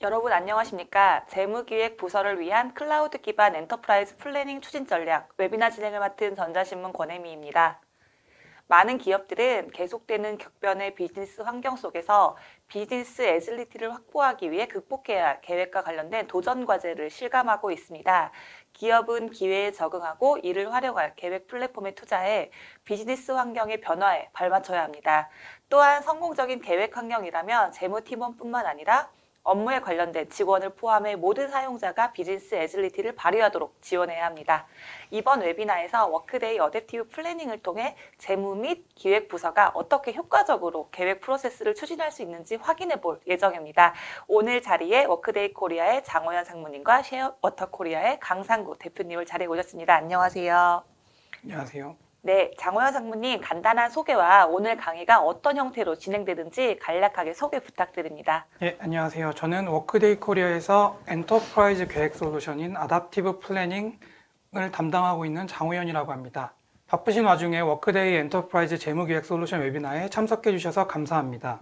여러분 안녕하십니까? 재무기획 부서를 위한 클라우드 기반 엔터프라이즈 플래닝 추진 전략 웨비나 진행을 맡은 전자신문 권혜미입니다. 많은 기업들은 계속되는 격변의 비즈니스 환경 속에서 비즈니스 애질리티를 확보하기 위해 극복해야 할 계획과 관련된 도전 과제를 실감하고 있습니다. 기업은 기회에 적응하고 이를 활용할 계획 플랫폼에 투자해 비즈니스 환경의 변화에 발맞춰야 합니다. 또한 성공적인 계획 환경이라면 재무팀원뿐만 아니라 업무에 관련된 직원을 포함해 모든 사용자가 비즈니스 애질리티를 발휘하도록 지원해야 합니다. 이번 웨비나에서 워크데이 어댑티브 플래닝을 통해 재무 및 기획 부서가 어떻게 효과적으로 계획 프로세스를 추진할 수 있는지 확인해 볼 예정입니다. 오늘 자리에 워크데이 코리아의 장호연 상무님과 쉐어워터 코리아의 강상구 대표님을 자리에 모셨습니다. 안녕하세요. 안녕하세요. 네, 장호연 상무님 간단한 소개와 오늘 강의가 어떤 형태로 진행되는지 간략하게 소개 부탁드립니다. 예, 안녕하세요. 저는 워크데이 코리아에서 엔터프라이즈 계획 솔루션인 아답티브 플래닝을 담당하고 있는 장호연이라고 합니다. 바쁘신 와중에 워크데이 엔터프라이즈 재무기획 솔루션 웨비나에 참석해 주셔서 감사합니다.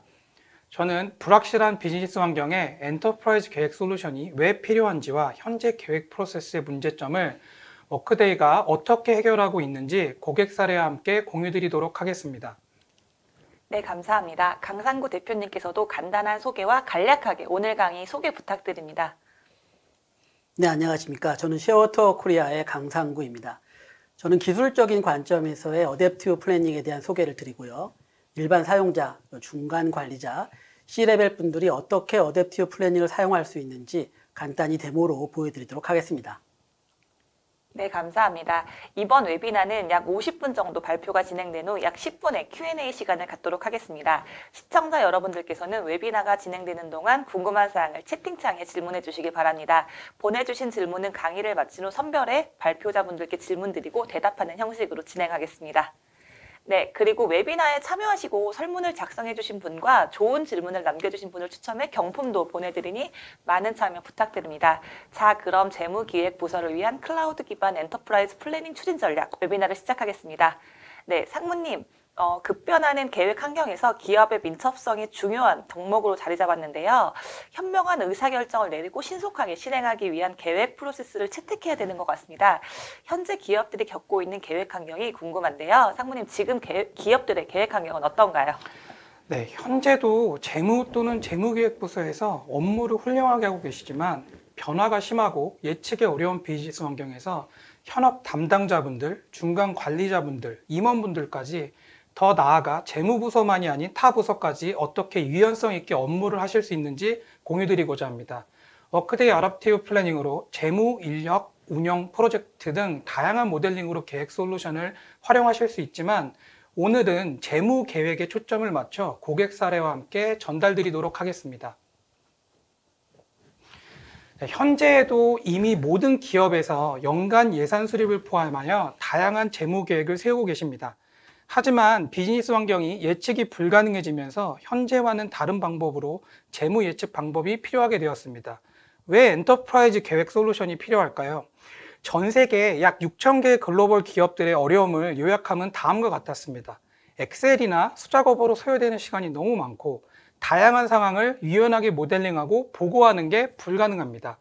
저는 불확실한 비즈니스 환경에 엔터프라이즈 계획 솔루션이 왜 필요한지와 현재 계획 프로세스의 문제점을 워크데이가 어떻게 해결하고 있는지 고객 사례와 함께 공유드리도록 하겠습니다. 네, 감사합니다. 강상구 대표님께서도 간단한 소개와 간략하게 오늘 강의 소개 부탁드립니다. 네, 안녕하십니까. 저는 쉐어워터 코리아의 강상구입니다. 저는 기술적인 관점에서의 어댑티브 플래닝에 대한 소개를 드리고요. 일반 사용자, 중간 관리자, C레벨 분들이 어떻게 어댑티브 플래닝을 사용할 수 있는지 간단히 데모로 보여드리도록 하겠습니다. 네, 감사합니다. 이번 웨비나는 약 50분 정도 발표가 진행된 후 약 10분의 Q&A 시간을 갖도록 하겠습니다. 시청자 여러분들께서는 웨비나가 진행되는 동안 궁금한 사항을 채팅창에 질문해 주시기 바랍니다. 보내주신 질문은 강의를 마친 후 선별해 발표자분들께 질문 드리고 대답하는 형식으로 진행하겠습니다. 네, 그리고 웨비나에 참여하시고 설문을 작성해 주신 분과 좋은 질문을 남겨주신 분을 추첨해 경품도 보내드리니 많은 참여 부탁드립니다. 자, 그럼 재무기획부서를 위한 클라우드 기반 엔터프라이즈 플래닝 추진 전략 웨비나를 시작하겠습니다. 네, 상무님, 급변하는 계획 환경에서 기업의 민첩성이 중요한 덕목으로 자리 잡았는데요. 현명한 의사결정을 내리고 신속하게 실행하기 위한 계획 프로세스를 채택해야 되는 것 같습니다. 현재 기업들이 겪고 있는 계획 환경이 궁금한데요. 상무님, 지금 기업들의 계획 환경은 어떤가요? 네, 현재도 재무 또는 재무기획부서에서 업무를 훌륭하게 하고 계시지만 변화가 심하고 예측이 어려운 비즈니스 환경에서 현업 담당자분들, 중간 관리자분들, 임원분들까지 더 나아가 재무부서만이 아닌 타 부서까지 어떻게 유연성 있게 업무를 하실 수 있는지 공유드리고자 합니다. 워크데이 어댑티브 플래닝으로 재무, 인력, 운영, 프로젝트 등 다양한 모델링으로 계획 솔루션을 활용하실 수 있지만 오늘은 재무 계획에 초점을 맞춰 고객 사례와 함께 전달드리도록 하겠습니다. 현재에도 이미 모든 기업에서 연간 예산 수립을 포함하여 다양한 재무 계획을 세우고 계십니다. 하지만 비즈니스 환경이 예측이 불가능해지면서 현재와는 다른 방법으로 재무 예측 방법이 필요하게 되었습니다. 왜 엔터프라이즈 계획 솔루션이 필요할까요? 전 세계 약 6,000개의 글로벌 기업들의 어려움을 요약하면 다음과 같았습니다. 엑셀이나 수작업으로 소요되는 시간이 너무 많고 다양한 상황을 유연하게 모델링하고 보고하는 게 불가능합니다.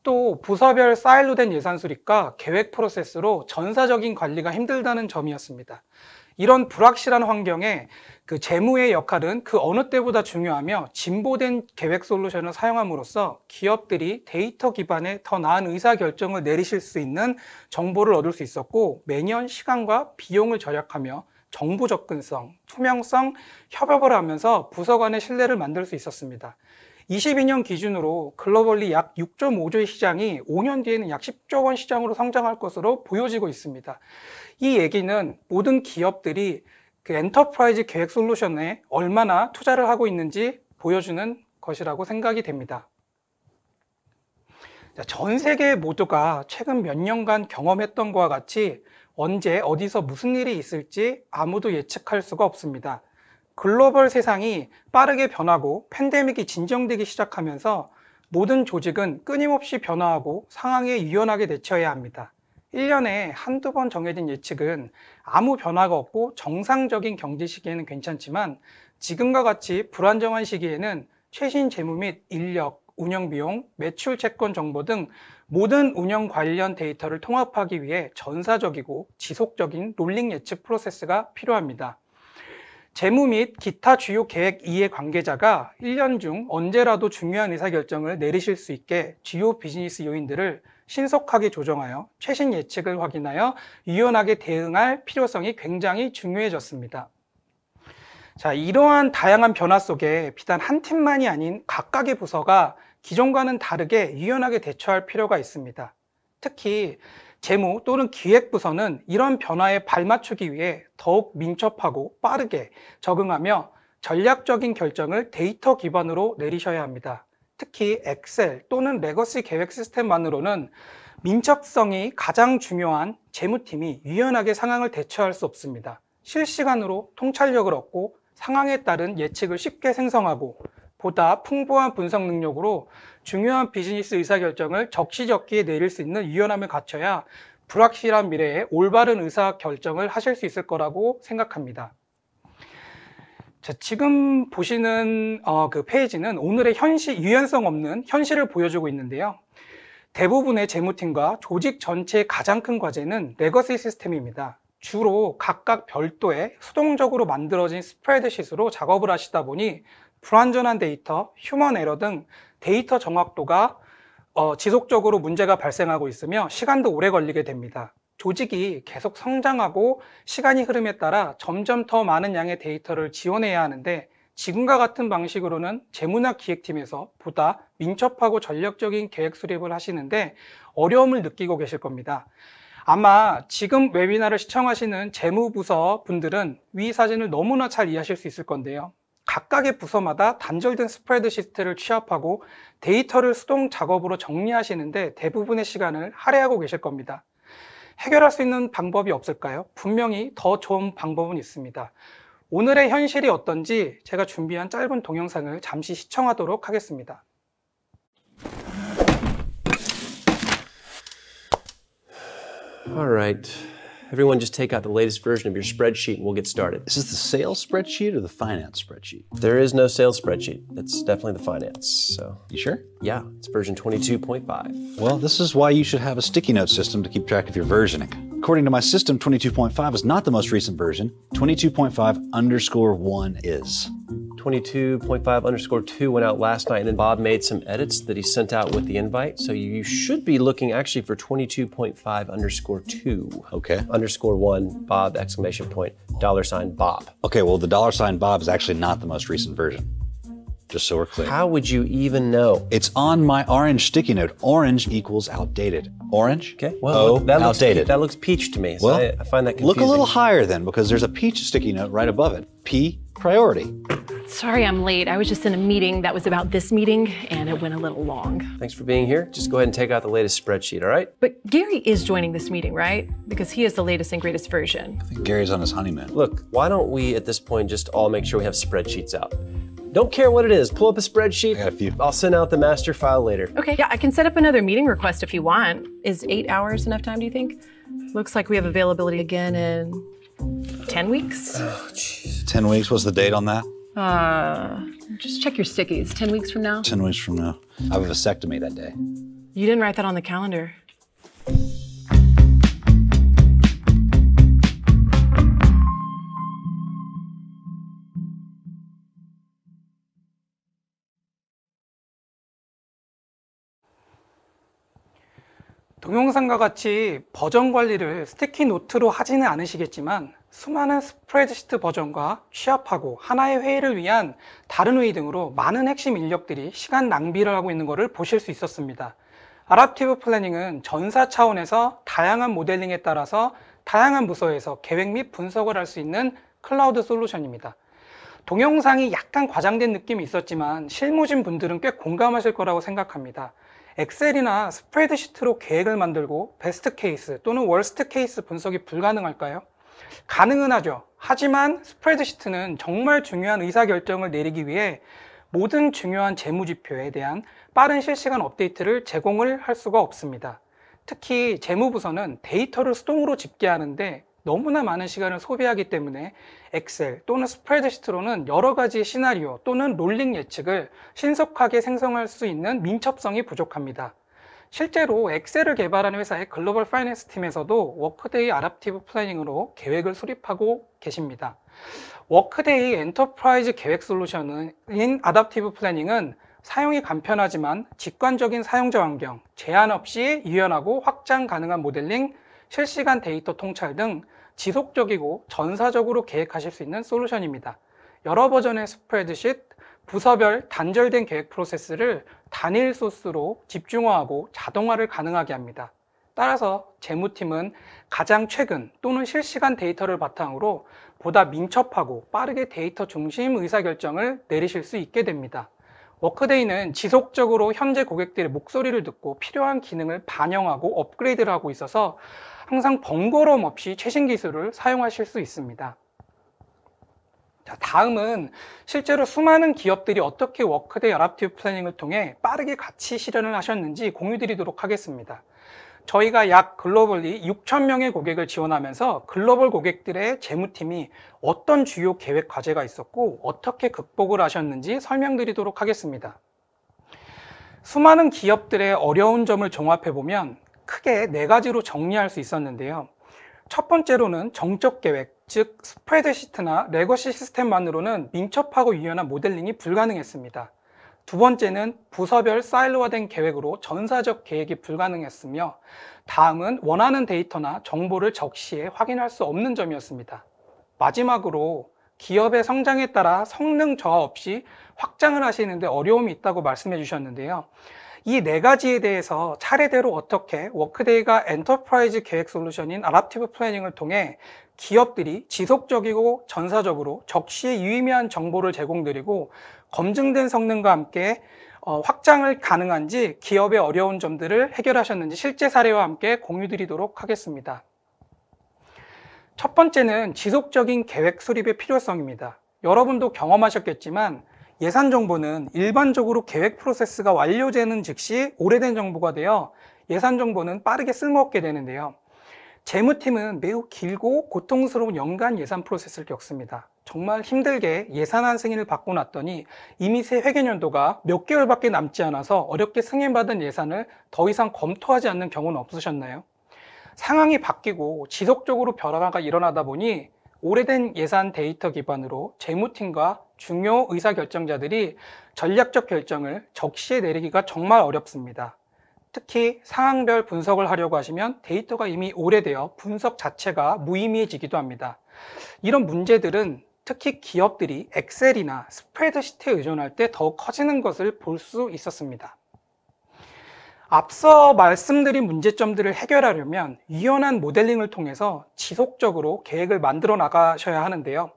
또 부서별 사일로 된 예산 수립과 계획 프로세스로 전사적인 관리가 힘들다는 점이었습니다. 이런 불확실한 환경에 그 재무의 역할은 그 어느 때보다 중요하며 진보된 계획 솔루션을 사용함으로써 기업들이 데이터 기반의 더 나은 의사결정을 내리실 수 있는 정보를 얻을 수 있었고 매년 시간과 비용을 절약하며 정보 접근성, 투명성, 협업을 하면서 부서 간의 신뢰를 만들 수 있었습니다. 22년 기준으로 글로벌리 약 6.5조의 시장이 5년 뒤에는 약 10조 원 시장으로 성장할 것으로 보여지고 있습니다. 이 얘기는 모든 기업들이 그 엔터프라이즈 계획 솔루션에 얼마나 투자를 하고 있는지 보여주는 것이라고 생각이 됩니다. 전 세계 모두가 최근 몇 년간 경험했던 것과 같이 언제 어디서 무슨 일이 있을지 아무도 예측할 수가 없습니다. 글로벌 세상이 빠르게 변하고 팬데믹이 진정되기 시작하면서 모든 조직은 끊임없이 변화하고 상황에 유연하게 대처해야 합니다. 1년에 한두 번 정해진 예측은 아무 변화가 없고 정상적인 경제 시기에는 괜찮지만 지금과 같이 불안정한 시기에는 최신 재무 및 인력, 운영비용, 매출 채권 정보 등 모든 운영 관련 데이터를 통합하기 위해 전사적이고 지속적인 롤링 예측 프로세스가 필요합니다. 재무 및 기타 주요 계획 이해 관계자가 1년 중 언제라도 중요한 의사결정을 내리실 수 있게 주요 비즈니스 요인들을 신속하게 조정하여 최신 예측을 확인하여 유연하게 대응할 필요성이 굉장히 중요해졌습니다. 자, 이러한 다양한 변화 속에 비단 한 팀만이 아닌 각각의 부서가 기존과는 다르게 유연하게 대처할 필요가 있습니다. 특히 재무 또는 기획부서는 이런 변화에 발맞추기 위해 더욱 민첩하고 빠르게 적응하며 전략적인 결정을 데이터 기반으로 내리셔야 합니다. 특히 엑셀 또는 레거시 계획 시스템만으로는 민첩성이 가장 중요한 재무팀이 유연하게 상황을 대처할 수 없습니다. 실시간으로 통찰력을 얻고 상황에 따른 예측을 쉽게 생성하고 보다 풍부한 분석 능력으로 중요한 비즈니스 의사결정을 적시적기에 내릴 수 있는 유연함을 갖춰야 불확실한 미래에 올바른 의사결정을 하실 수 있을 거라고 생각합니다. 자, 지금 보시는 그 페이지는 오늘의 유연성 없는 현실을 보여주고 있는데요. 대부분의 재무팀과 조직 전체의 가장 큰 과제는 레거시 시스템입니다. 주로 각각 별도의 수동적으로 만들어진 스프레드시트로 작업을 하시다 보니 불완전한 데이터, 휴먼 에러 등 데이터 정확도가 지속적으로 문제가 발생하고 있으며 시간도 오래 걸리게 됩니다. 조직이 계속 성장하고 시간이 흐름에 따라 점점 더 많은 양의 데이터를 지원해야 하는데 지금과 같은 방식으로는 재무나 기획팀에서 보다 민첩하고 전략적인 계획 수립을 하시는데 어려움을 느끼고 계실 겁니다. 아마 지금 웨비나를 시청하시는 재무부서 분들은 위 사진을 너무나 잘 이해하실 수 있을 건데요. 각각의 부서마다 단절된 스프레드시트를 취합하고 데이터를 수동 작업으로 정리하시는데 대부분의 시간을 할애하고 계실 겁니다. 해결할 수 있는 방법이 없을까요? 분명히 더 좋은 방법은 있습니다. 오늘의 현실이 어떤지 제가 준비한 짧은 동영상을 잠시 시청하도록 하겠습니다. All right. Everyone just take out the latest version of your spreadsheet and we'll get started. Is this the sales spreadsheet or the finance spreadsheet? There is no sales spreadsheet. That's definitely the finance. So, You sure? yeah, it's version 22.5. Well, this is why you should have a sticky note system to keep track of your versioning. According to my system, 22.5 is not the most recent version. 22.5_1 is. 22.5_2 went out last night, and then Bob made some edits that he sent out with the invite. So you should be looking actually for 22.5_2. Okay. _1, Bob, $! Bob. Okay, well, the $Bob is actually not the most recent version. Just so we're clear. How would you even know? It's on my orange sticky note. Orange equals outdated. Orange? Okay, well, outdated. That looks peach to me, so Well, I find that confusing. Look a little higher then, because there's a peach sticky note right above it. P, priority. Sorry I'm late. I was just in a meeting that was about this meeting, and it went a little long. Thanks for being here. Just go ahead and take out the latest spreadsheet, all right? But Gary is joining this meeting, right? Because he has the latest and greatest version. I think Gary's on his honeymoon. Look, why don't we at this point just all make sure we have spreadsheets out? Don't care what it is. Pull up a spreadsheet. I got a few. I'll send out the master file later. Okay, yeah, I can set up another meeting request if you want. Is 8 hours enough time, do you think? Looks like we have availability again in 10 weeks. 10 weeks, what's the date on that? Just check your stickies. 10 weeks from now? 10 weeks from now. I have a vasectomy that day. You didn't write that on the calendar. 동영상과 같이 버전 관리를 스티키 노트로 하지는 않으시겠지만 수많은 스프레드시트 버전과 취합하고 하나의 회의를 위한 다른 회의 등으로 많은 핵심 인력들이 시간 낭비를 하고 있는 것을 보실 수 있었습니다. 아답티브 플래닝은 전사 차원에서 다양한 모델링에 따라서 다양한 부서에서 계획 및 분석을 할 수 있는 클라우드 솔루션입니다. 동영상이 약간 과장된 느낌이 있었지만 실무진 분들은 꽤 공감하실 거라고 생각합니다. 엑셀이나 스프레드시트로 계획을 만들고 베스트 케이스 또는 월스트 케이스 분석이 불가능할까요? 가능은 하죠. 하지만 스프레드시트는 정말 중요한 의사결정을 내리기 위해 모든 중요한 재무지표에 대한 빠른 실시간 업데이트를 제공을 할 수가 없습니다. 특히 재무부서는 데이터를 수동으로 집계하는데 너무나 많은 시간을 소비하기 때문에 엑셀 또는 스프레드시트로는 여러 가지 시나리오 또는 롤링 예측을 신속하게 생성할 수 있는 민첩성이 부족합니다. 실제로 엑셀을 개발하는 회사의 글로벌 파이낸스 팀에서도 워크데이 아답티브 플래닝으로 계획을 수립하고 계십니다. 워크데이 엔터프라이즈 계획 솔루션인 아답티브 플래닝은 사용이 간편하지만 직관적인 사용자 환경, 제한 없이 유연하고 확장 가능한 모델링, 실시간 데이터 통찰 등 지속적이고 전사적으로 계획하실 수 있는 솔루션입니다. 여러 버전의 스프레드시트, 부서별 단절된 계획 프로세스를 단일 소스로 집중화하고 자동화를 가능하게 합니다. 따라서 재무팀은 가장 최근 또는 실시간 데이터를 바탕으로 보다 민첩하고 빠르게 데이터 중심 의사결정을 내리실 수 있게 됩니다. 워크데이는 지속적으로 현재 고객들의 목소리를 듣고 필요한 기능을 반영하고 업그레이드를 하고 있어서 항상 번거로움 없이 최신 기술을 사용하실 수 있습니다. 자, 다음은 실제로 수많은 기업들이 어떻게 워크데이 아답티브 플래닝을 통해 빠르게 가치 실현을 하셨는지 공유드리도록 하겠습니다. 저희가 약 글로벌리 6,000명의 고객을 지원하면서 글로벌 고객들의 재무팀이 어떤 주요 계획 과제가 있었고 어떻게 극복을 하셨는지 설명드리도록 하겠습니다. 수많은 기업들의 어려운 점을 종합해보면 크게 4가지로 정리할 수 있었는데요. 첫 번째로는 정적 계획, 즉 스프레드시트나 레거시 시스템만으로는 민첩하고 유연한 모델링이 불가능했습니다. 두 번째는 부서별 사일로화된 계획으로 전사적 계획이 불가능했으며, 다음은 원하는 데이터나 정보를 적시에 확인할 수 없는 점이었습니다. 마지막으로 기업의 성장에 따라 성능 저하 없이 확장을 하시는데 어려움이 있다고 말씀해 주셨는데요. 이 4가지에 대해서 차례대로 어떻게 워크데이가 엔터프라이즈 계획 솔루션인 아답티브 플래닝을 통해 기업들이 지속적이고 전사적으로 적시에 유의미한 정보를 제공드리고 검증된 성능과 함께 확장을 가능한지 기업의 어려운 점들을 해결하셨는지 실제 사례와 함께 공유드리도록 하겠습니다. 첫 번째는 지속적인 계획 수립의 필요성입니다. 여러분도 경험하셨겠지만 예산 정보는 일반적으로 계획 프로세스가 완료되는 즉시 오래된 정보가 되어 예산 정보는 빠르게 쓸모없게 되는데요. 재무팀은 매우 길고 고통스러운 연간 예산 프로세스를 겪습니다. 정말 힘들게 예산안 승인을 받고 났더니 이미 새 회계연도가 몇 개월밖에 남지 않아서 어렵게 승인받은 예산을 더 이상 검토하지 않는 경우는 없으셨나요? 상황이 바뀌고 지속적으로 변화가 일어나다 보니 오래된 예산 데이터 기반으로 재무팀과 중요 의사결정자들이 전략적 결정을 적시에 내리기가 정말 어렵습니다. 특히 상황별 분석을 하려고 하시면 데이터가 이미 오래되어 분석 자체가 무의미해지기도 합니다. 이런 문제들은 특히 기업들이 엑셀이나 스프레드시트에 의존할 때 더욱 커지는 것을 볼 수 있었습니다. 앞서 말씀드린 문제점들을 해결하려면 유연한 모델링을 통해서 지속적으로 계획을 만들어 나가셔야 하는데요.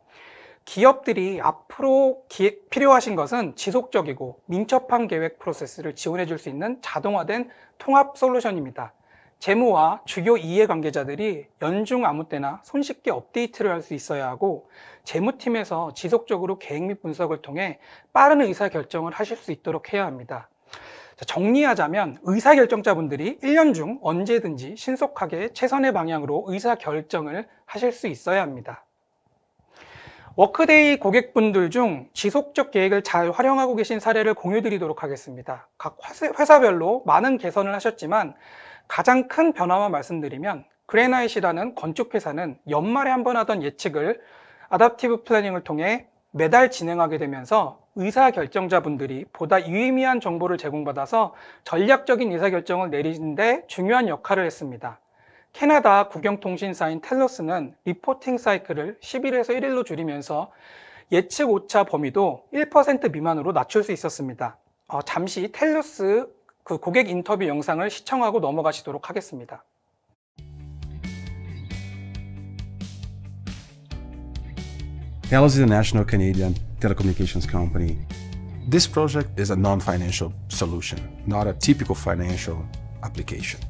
기업들이 앞으로 필요하신 것은 지속적이고 민첩한 계획 프로세스를 지원해 줄 수 있는 자동화된 통합 솔루션입니다. 재무와 주요 이해관계자들이 연중 아무 때나 손쉽게 업데이트를 할 수 있어야 하고, 재무팀에서 지속적으로 계획 및 분석을 통해 빠른 의사결정을 하실 수 있도록 해야 합니다. 정리하자면 의사결정자분들이 1년 중 언제든지 신속하게 최선의 방향으로 의사결정을 하실 수 있어야 합니다. 워크데이 고객분들 중 지속적 계획을 잘 활용하고 계신 사례를 공유드리도록 하겠습니다. 각 회사별로 많은 개선을 하셨지만 가장 큰 변화만 말씀드리면, 그레나잇이라는 건축회사는 연말에 한 번 하던 예측을 아답티브 플래닝을 통해 매달 진행하게 되면서 의사결정자분들이 보다 유의미한 정보를 제공받아서 전략적인 의사결정을 내리는데 중요한 역할을 했습니다. 캐나다 국영통신사인 텔러스는 리포팅 사이클을 10일에서 1일로 줄이면서 예측 오차 범위도 1% 미만으로 낮출 수 있었습니다. 잠시 텔러스 그 고객 인터뷰 영상을 시청하고 넘어가시도록 하겠습니다. TELUS is a national Canadian telecommunications company. This project is a non-financial solution, not a typical financial application.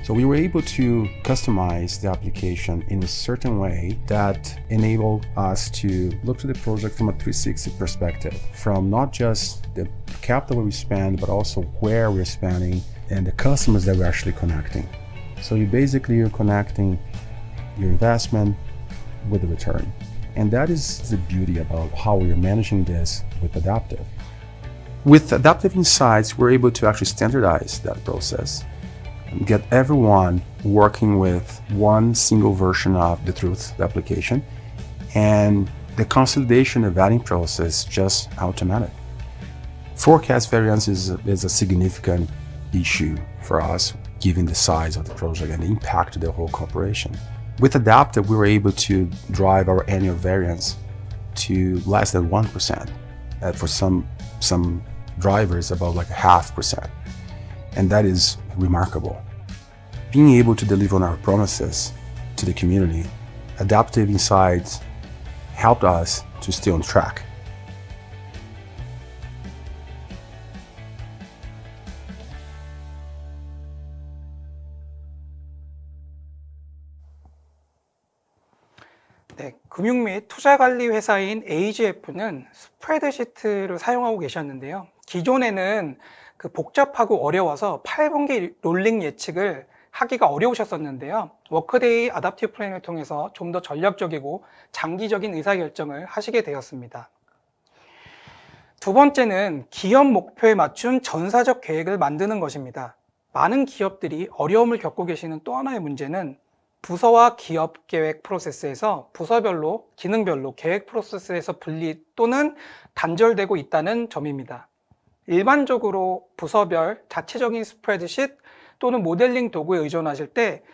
So we were able to customize the application in a certain way that enabled us to look to the project from a 360 perspective, from not just the capital we spend, but also where we're spending and the customers that we're actually connecting. So you're connecting your investment with a return. And that is the beauty about how we are managing this with Adaptive. With Adaptive Insights, we're able to actually standardize that process and get everyone working with one single version of the Truth application, and the consolidation and vetting process just automatic. Forecast variance is a significant issue for us, given the size of the project and the impact to the whole corporation. With Adaptive, we were able to drive our annual variance to less than 1%. For some drivers, about like 0.5%. And that is remarkable. Being able to deliver on our promises to the community, Adaptive Insights helped us to stay on track. 네, 금융 및 투자 관리 회사인 AGF는 스프레드시트를 사용하고 계셨는데요. 기존에는 그 복잡하고 어려워서 8분기 롤링 예측을 하기가 어려우셨었는데요. 워크데이 아답티브 플랜을 통해서 좀 더 전략적이고 장기적인 의사결정을 하시게 되었습니다. 두 번째는 기업 목표에 맞춘 전사적 계획을 만드는 것입니다. 많은 기업들이 어려움을 겪고 계시는 또 하나의 문제는 부서와 기업 계획 프로세스에서 부서별로, 기능별로 계획 프로세스에서 분리 또는 단절되고 있다는 점입니다. 일반적으로 부서별 자체적인 스프레드시트 또는 모델링 도구에 의존하실 때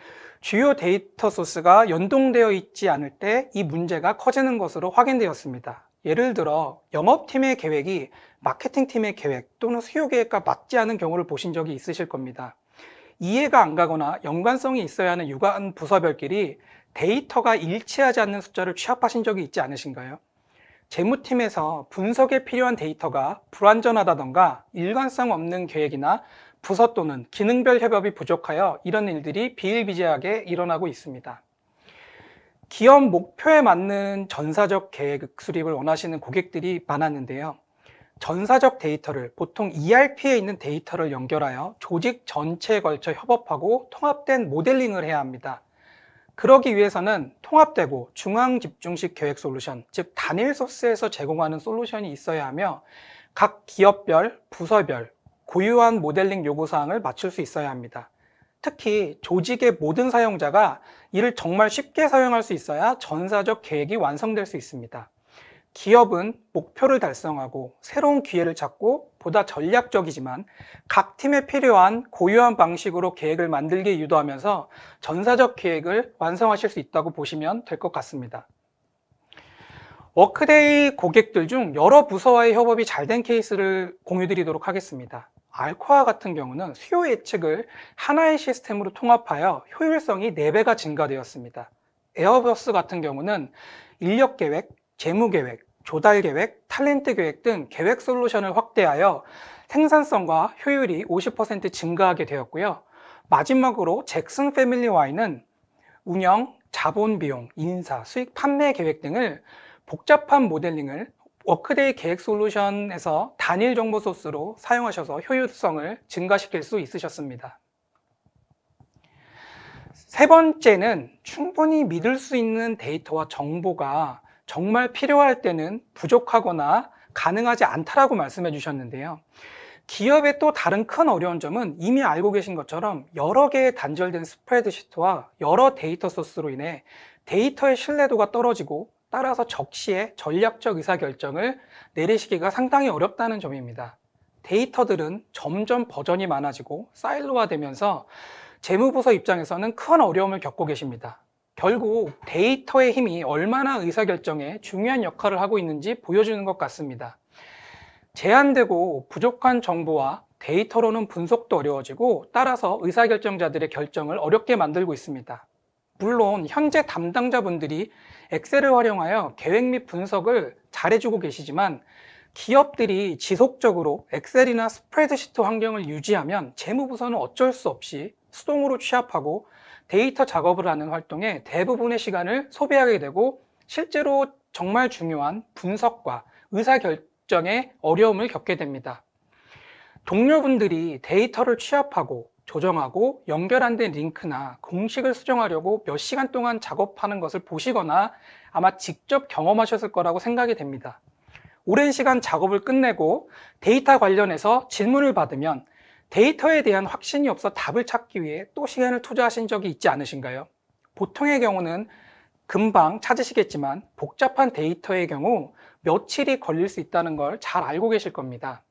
주요 데이터 소스가 연동되어 있지 않을 때 이 문제가 커지는 것으로 확인되었습니다. 예를 들어 영업팀의 계획이 마케팅팀의 계획 또는 수요 계획과 맞지 않은 경우를 보신 적이 있으실 겁니다. 이해가 안 가거나 연관성이 있어야 하는 유관 부서별끼리 데이터가 일치하지 않는 숫자를 취합하신 적이 있지 않으신가요? 재무팀에서 분석에 필요한 데이터가 불완전하다던가 일관성 없는 계획이나 부서 또는 기능별 협업이 부족하여 이런 일들이 비일비재하게 일어나고 있습니다. 기업 목표에 맞는 전사적 계획 수립을 원하시는 고객들이 많았는데요. 전사적 데이터를, 보통 ERP에 있는 데이터를 연결하여 조직 전체에 걸쳐 협업하고 통합된 모델링을 해야 합니다. 그러기 위해서는 통합되고 중앙 집중식 계획 솔루션, 즉 단일 소스에서 제공하는 솔루션이 있어야 하며 각 기업별, 부서별, 고유한 모델링 요구사항을 맞출 수 있어야 합니다. 특히 조직의 모든 사용자가 이를 정말 쉽게 사용할 수 있어야 전사적 계획이 완성될 수 있습니다. 기업은 목표를 달성하고 새로운 기회를 찾고 보다 전략적이지만 각 팀에 필요한 고유한 방식으로 계획을 만들게 유도하면서 전사적 계획을 완성하실 수 있다고 보시면 될 것 같습니다. 워크데이 고객들 중 여러 부서와의 협업이 잘 된 케이스를 공유드리도록 하겠습니다. 알코아 같은 경우는 수요 예측을 하나의 시스템으로 통합하여 효율성이 4배가 증가되었습니다. 에어버스 같은 경우는 인력 계획, 재무 계획, 조달 계획, 탤런트 계획 등 계획 솔루션을 확대하여 생산성과 효율이 50% 증가하게 되었고요. 마지막으로 잭슨 패밀리 와인은 운영, 자본 비용, 인사, 수익, 판매 계획 등을 복잡한 모델링을 워크데이 계획 솔루션에서 단일 정보 소스로 사용하셔서 효율성을 증가시킬 수 있으셨습니다. 세 번째는 충분히 믿을 수 있는 데이터와 정보가 정말 필요할 때는 부족하거나 가능하지 않다라고 말씀해 주셨는데요. 기업의 또 다른 큰 어려운 점은 이미 알고 계신 것처럼 여러 개의 단절된 스프레드시트와 여러 데이터 소스로 인해 데이터의 신뢰도가 떨어지고 따라서 적시에 전략적 의사결정을 내리시기가 상당히 어렵다는 점입니다. 데이터들은 점점 버전이 많아지고 사일로화되면서 재무부서 입장에서는 큰 어려움을 겪고 계십니다. 결국 데이터의 힘이 얼마나 의사결정에 중요한 역할을 하고 있는지 보여주는 것 같습니다. 제한되고 부족한 정보와 데이터로는 분석도 어려워지고 따라서 의사결정자들의 결정을 어렵게 만들고 있습니다. 물론 현재 담당자분들이 엑셀을 활용하여 계획 및 분석을 잘해주고 계시지만 기업들이 지속적으로 엑셀이나 스프레드시트 환경을 유지하면 재무부서는 어쩔 수 없이 수동으로 취합하고 데이터 작업을 하는 활동에 대부분의 시간을 소비하게 되고 실제로 정말 중요한 분석과 의사결정에 어려움을 겪게 됩니다. 동료분들이 데이터를 취합하고 조정하고 연결 안 된 링크나 공식을 수정하려고 몇 시간 동안 작업하는 것을 보시거나 아마 직접 경험하셨을 거라고 생각이 됩니다. 오랜 시간 작업을 끝내고 데이터 관련해서 질문을 받으면 데이터에 대한 확신이 없어 답을 찾기 위해 또 시간을 투자하신 적이 있지 않으신가요? 보통의 경우는 금방 찾으시겠지만 복잡한 데이터의 경우 며칠이 걸릴 수 있다는 걸 잘 알고 계실 겁니다.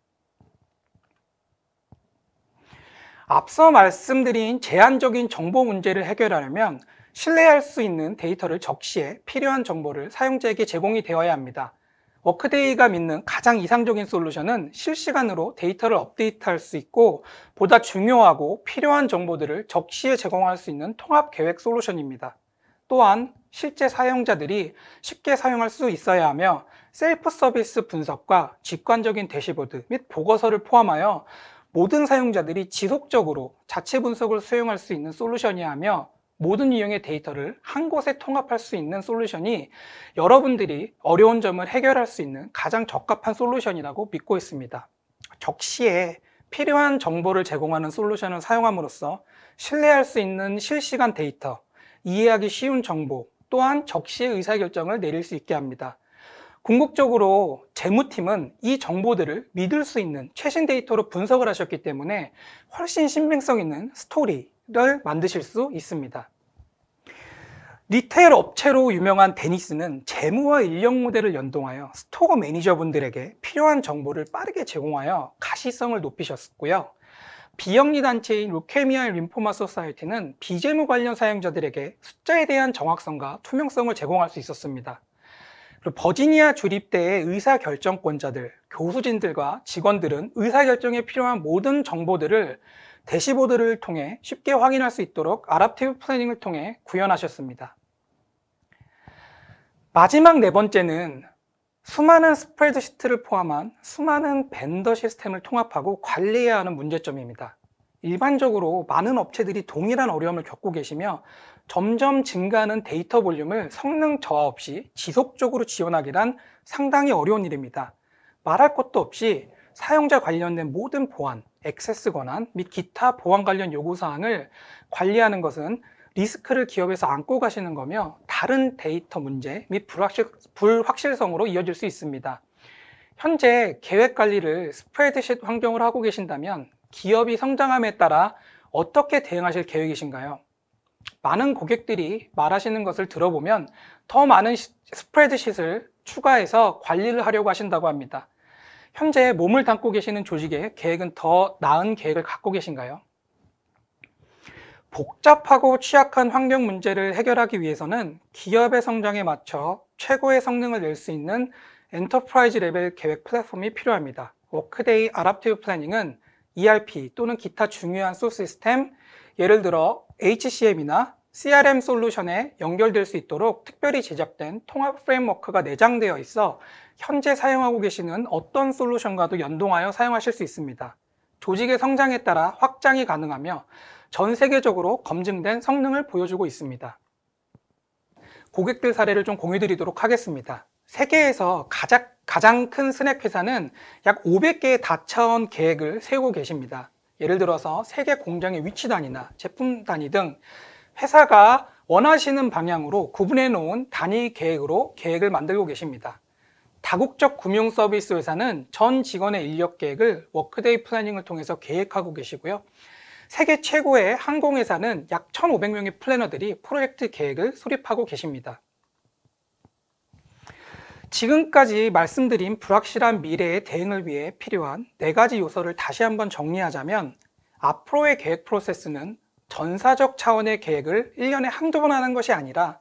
앞서 말씀드린 제한적인 정보 문제를 해결하려면 신뢰할 수 있는 데이터를 적시해 필요한 정보를 사용자에게 제공이 되어야 합니다. 워크데이가 믿는 가장 이상적인 솔루션은 실시간으로 데이터를 업데이트할 수 있고 보다 중요하고 필요한 정보들을 적시에 제공할 수 있는 통합 계획 솔루션입니다. 또한 실제 사용자들이 쉽게 사용할 수 있어야 하며 셀프 서비스 분석과 직관적인 대시보드 및 보고서를 포함하여 모든 사용자들이 지속적으로 자체 분석을 수행할 수 있는 솔루션이어야 하며 모든 유형의 데이터를 한 곳에 통합할 수 있는 솔루션이 여러분들이 어려운 점을 해결할 수 있는 가장 적합한 솔루션이라고 믿고 있습니다. 적시에 필요한 정보를 제공하는 솔루션을 사용함으로써 신뢰할 수 있는 실시간 데이터, 이해하기 쉬운 정보, 또한 적시의 의사결정을 내릴 수 있게 합니다. 궁극적으로 재무팀은 이 정보들을 믿을 수 있는 최신 데이터로 분석을 하셨기 때문에 훨씬 신빙성 있는 스토리를 만드실 수 있습니다. 리테일 업체로 유명한 데니스는 재무와 인력 모델을 연동하여 스토어 매니저분들에게 필요한 정보를 빠르게 제공하여 가시성을 높이셨고요. 비영리 단체인 루케미아 림포마 소사이어티는 비재무 관련 사용자들에게 숫자에 대한 정확성과 투명성을 제공할 수 있었습니다. 그리고 버지니아 주립대의 의사결정권자들, 교수진들과 직원들은 의사결정에 필요한 모든 정보들을 대시보드를 통해 쉽게 확인할 수 있도록 아답티브 플래닝을 통해 구현하셨습니다. 마지막 네 번째는 수많은 스프레드시트를 포함한 수많은 벤더 시스템을 통합하고 관리해야 하는 문제점입니다. 일반적으로 많은 업체들이 동일한 어려움을 겪고 계시며 점점 증가하는 데이터 볼륨을 성능 저하 없이 지속적으로 지원하기란 상당히 어려운 일입니다. 말할 것도 없이 사용자 관련된 모든 보안, 액세스 권한 및 기타 보안 관련 요구사항을 관리하는 것은 리스크를 기업에서 안고 가시는 거며 다른 데이터 문제 및 불확실성으로 이어질 수 있습니다. 현재 계획 관리를 스프레드시트 환경으로 하고 계신다면 기업이 성장함에 따라 어떻게 대응하실 계획이신가요? 많은 고객들이 말하시는 것을 들어보면 더 많은 스프레드시트를 추가해서 관리를 하려고 하신다고 합니다. 현재 몸을 담고 계시는 조직의 계획은 더 나은 계획을 갖고 계신가요? 복잡하고 취약한 환경 문제를 해결하기 위해서는 기업의 성장에 맞춰 최고의 성능을 낼 수 있는 엔터프라이즈 레벨 계획 플랫폼이 필요합니다. 워크데이 아답티브 플래닝은 ERP 또는 기타 중요한 소스 시스템, 예를 들어 HCM이나 CRM 솔루션에 연결될 수 있도록 특별히 제작된 통합 프레임워크가 내장되어 있어 현재 사용하고 계시는 어떤 솔루션과도 연동하여 사용하실 수 있습니다. 조직의 성장에 따라 확장이 가능하며 전 세계적으로 검증된 성능을 보여주고 있습니다. 고객들 사례를 좀 공유 드리도록 하겠습니다. 세계에서 가장 큰 스낵 회사는 약 500개의 다차원 계획을 세우고 계십니다. 예를 들어서 세계 공장의 위치 단위나 제품 단위 등 회사가 원하시는 방향으로 구분해 놓은 단위 계획으로 계획을 만들고 계십니다. 다국적 금융 서비스 회사는 전 직원의 인력 계획을 워크데이 플래닝을 통해서 계획하고 계시고요. 세계 최고의 항공회사는 약 1,500명의 플래너들이 프로젝트 계획을 수립하고 계십니다. 지금까지 말씀드린 불확실한 미래의 대응을 위해 필요한 4가지 요소를 다시 한번 정리하자면 앞으로의 계획 프로세스는 전사적 차원의 계획을 1년에 한두 번 하는 것이 아니라